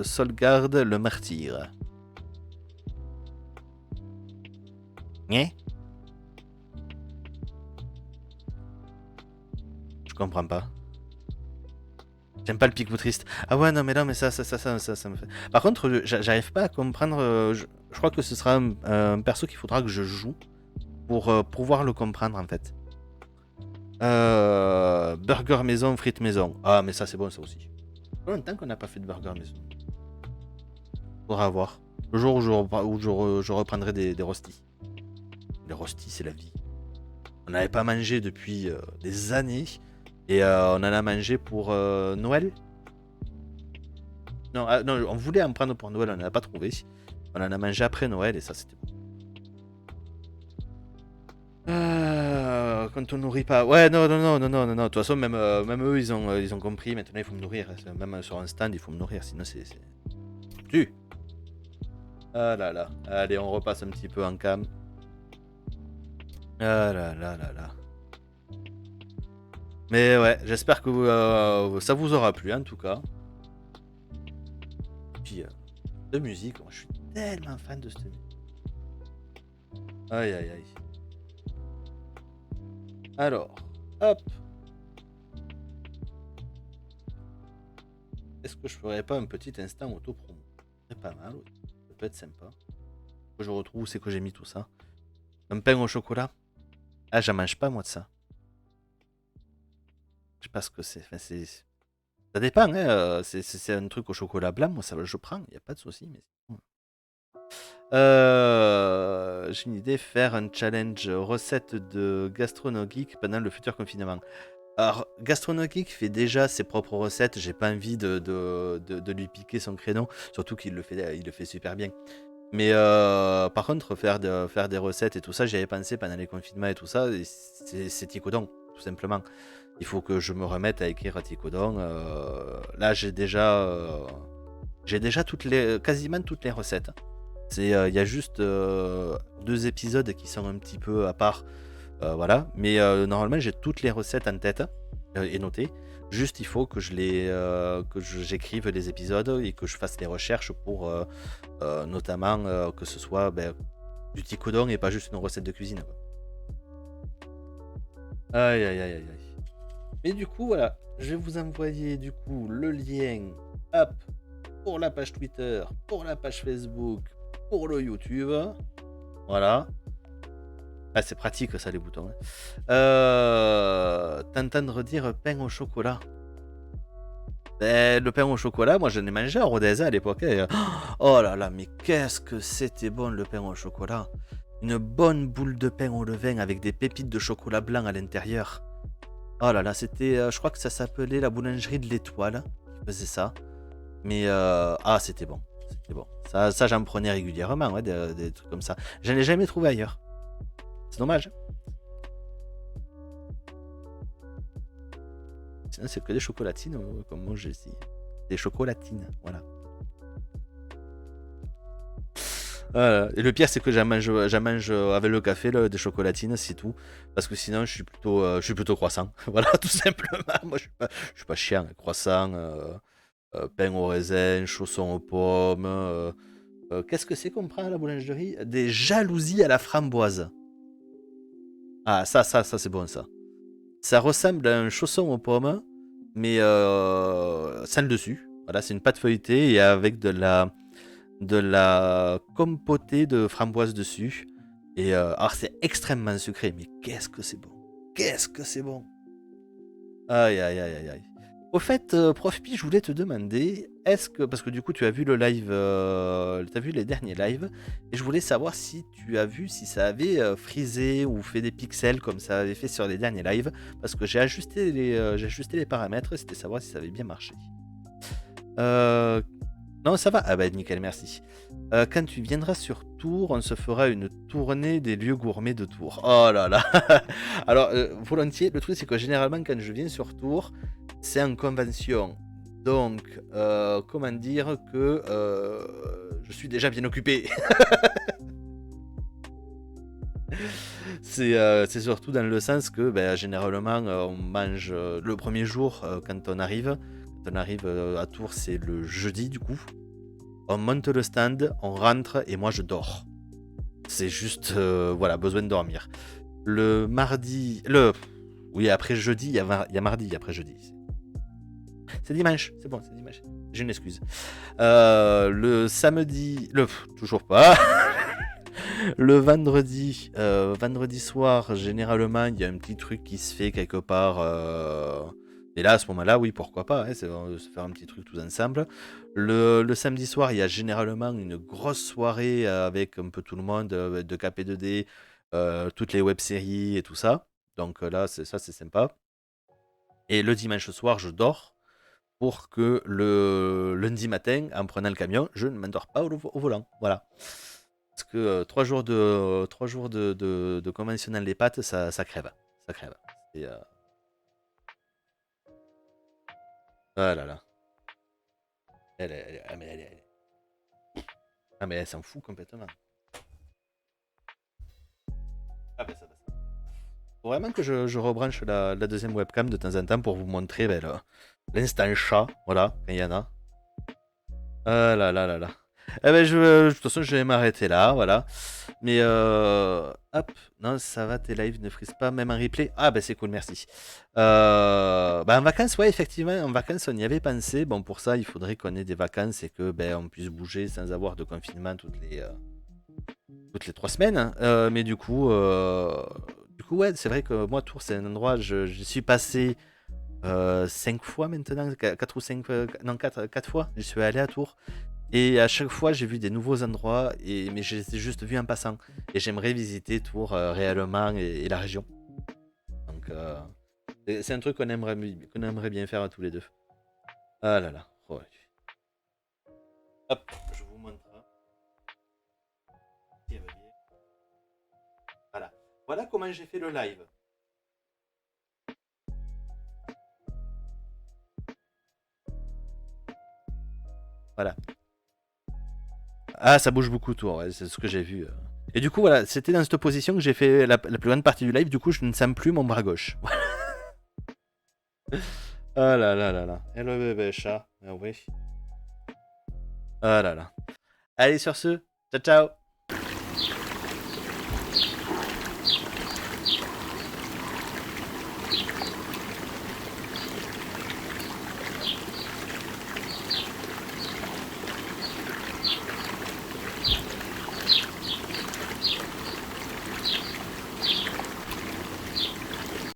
Solgarde le martyr. Hein? Je comprends pas. J'aime pas le pic triste. Ah ouais, non, mais ça me fait. Par contre, j'arrive pas à comprendre. Je crois que ce sera un perso qu'il faudra que je joue pour pouvoir le comprendre en fait. Burger maison, frites maison. Ah, mais ça, c'est bon, ça aussi. Ça fait longtemps qu'on n'a pas fait de burger maison. Faudra voir. Le jour où je reprendrai des rostis. Les rostis, c'est la vie. On n'avait pas mangé depuis des années. Et on en a mangé pour Noël. Non, non, on voulait en prendre pour Noël, on n'en a pas trouvé. On en a mangé après Noël et ça, c'était bon. Quand on nourrit pas. Ouais, non, non, non, non, non, non, non. De toute façon, même eux, ils ont compris. Maintenant, il faut me nourrir. Même sur un stand, il faut me nourrir. Sinon, c'est. Tu. Ah là là. Allez, on repasse un petit peu en cam. Ah là là là là. Mais ouais, j'espère que ça vous aura plu en tout cas. Puis de musique, moi, je suis tellement fan de cette musique. Aïe aïe aïe. Alors, hop. Est-ce que je ferais pas un petit instant auto-promo? C'est pas mal, oui. Ça peut être sympa. Que je retrouve où c'est que j'ai mis tout ça. Un pain au chocolat. Ah, j'en mange pas moi de ça. Je sais pas ce que c'est. Enfin, c'est Ça dépend, hein, c'est un truc au chocolat blanc, moi ça je prends, il n'y a pas de souci. Mais... j'ai une idée, faire un challenge recette de Gastronogeek pendant le futur confinement. Alors, Gastronogeek fait déjà ses propres recettes, j'ai pas envie de lui piquer son créneau, surtout qu'il il le fait super bien. Mais par contre, faire des recettes et tout ça, j'y avais pensé pendant les confinements et tout ça, et c'est Ticodon, tout simplement. Il faut que je me remette à écrire à Ticodon. Là, j'ai déjà quasiment toutes les recettes. Il y a juste 2 épisodes qui sont un petit peu à part. Voilà. Mais normalement, j'ai toutes les recettes en tête et notées. Juste, il faut que j'écrive les épisodes et que je fasse les recherches pour notamment que ce soit du ticodon et pas juste une recette de cuisine. Quoi. Aïe aïe aïe aïe aïe. Et du coup, voilà, je vais vous envoyer du coup le lien hop, pour la page Twitter, pour la page Facebook, pour le YouTube. Voilà. Ah, c'est pratique ça les boutons. T'entendre dire pain au chocolat. Le pain au chocolat, moi j'en ai mangé à Rodez à l'époque. Oh là là, mais qu'est-ce que c'était bon le pain au chocolat. Une bonne boule de pain au levain avec des pépites de chocolat blanc à l'intérieur. Oh là là, c'était, je crois que ça s'appelait la boulangerie de l'Étoile qui faisait ça. Mais c'était bon. C'était bon. Ça j'en prenais régulièrement, ouais, des trucs comme ça. Je n'en ai jamais trouvé ailleurs. C'est dommage. Sinon, c'est que des chocolatines, comme moi j'ai ici. Des chocolatines, voilà. Et le pire, c'est que j'en mange avec le café, des chocolatines, c'est tout. Parce que sinon, je suis plutôt croissant. Voilà, tout simplement. Moi, je suis pas chiant. Croissant, pain au raisin, chaussons aux pommes. Qu'est-ce que c'est qu'on prend à la boulangerie? Des jalousies à la framboise. Ah, ça, c'est bon, ça. Ça ressemble à un chausson aux pommes, mais sans le dessus. Voilà, c'est une pâte feuilletée et avec de la compotée de framboise dessus. Et alors c'est extrêmement sucré, mais qu'est-ce que c'est bon. Qu'est-ce que c'est bon. Aïe aïe aïe aïe aïe. Au fait, Prof Pi, je voulais te demander, parce que du coup tu as vu le live, tu as vu les derniers lives, et je voulais savoir si tu as vu si ça avait frisé ou fait des pixels comme ça avait fait sur les derniers lives, parce que j'ai ajusté les paramètres, c'était savoir si ça avait bien marché. Non, ça va. Ah bah nickel, merci. Quand tu viendras sur Tours, on se fera une tournée des lieux gourmets de Tours. Oh là là. Alors, volontiers, le truc c'est que généralement quand je viens sur Tours, c'est en convention. Donc, comment dire que je suis déjà bien occupé. C'est surtout dans le sens que généralement on mange le premier jour quand on arrive. Quand on arrive à Tours, c'est le jeudi du coup. On monte le stand, on rentre et moi je dors. C'est juste, voilà, besoin de dormir. Le mardi, oui, après jeudi, il y a mardi après jeudi. C'est dimanche, c'est bon, c'est dimanche. J'ai une excuse. Le samedi, toujours pas. Le vendredi, vendredi soir, généralement, il y a un petit truc qui se fait quelque part. Et là, à ce moment-là, oui, pourquoi pas, hein, c'est se faire un petit truc tous ensemble. Le samedi soir, il y a généralement une grosse soirée avec un peu tout le monde, de KP2D, toutes les web-séries et tout ça. Donc là, c'est sympa. Et le dimanche soir, je dors pour que le lundi matin, en prenant le camion, je ne m'endors pas au volant. Voilà. Parce que 3 jours de conventionnel les pâtes, ça crève. Ça crève. Et, ah là là. Ah mais elle s'en fout complètement. Ah ben ça. Faut vraiment que je rebranche la deuxième webcam de temps en temps pour vous montrer l'instant chat, voilà, quand il y en a. Ah là là là là. Eh ben de toute façon je vais m'arrêter là, voilà. Mais hop, non ça va, tes lives ne frisent pas, même en replay. Ah bah c'est cool, merci. En vacances, ouais effectivement, en vacances on y avait pensé. Bon pour ça il faudrait qu'on ait des vacances et que on puisse bouger sans avoir de confinement toutes les 3 semaines. Hein. Mais du coup ouais c'est vrai que moi Tours c'est un endroit, j'y suis passé 5 fois maintenant, 4 ou 5, non 4 fois, je suis allé à Tours. Et à chaque fois, j'ai vu des nouveaux endroits, mais je les ai juste vus en passant. Et j'aimerais visiter Tours réellement et la région. Donc, c'est un truc qu'on aimerait bien faire tous les deux. Ah là là. Oh. Hop, je vous montre. Voilà. Voilà comment j'ai fait le live. Voilà. Ah, ça bouge beaucoup Tours, ouais, c'est ce que j'ai vu. Et du coup, voilà, c'était dans cette position que j'ai fait la plus grande partie du live. Du coup, je ne sens plus mon bras gauche. Ah là là là là. Hello bébé chat. Ah oui. Ah là là. Allez, sur ce, ciao ciao.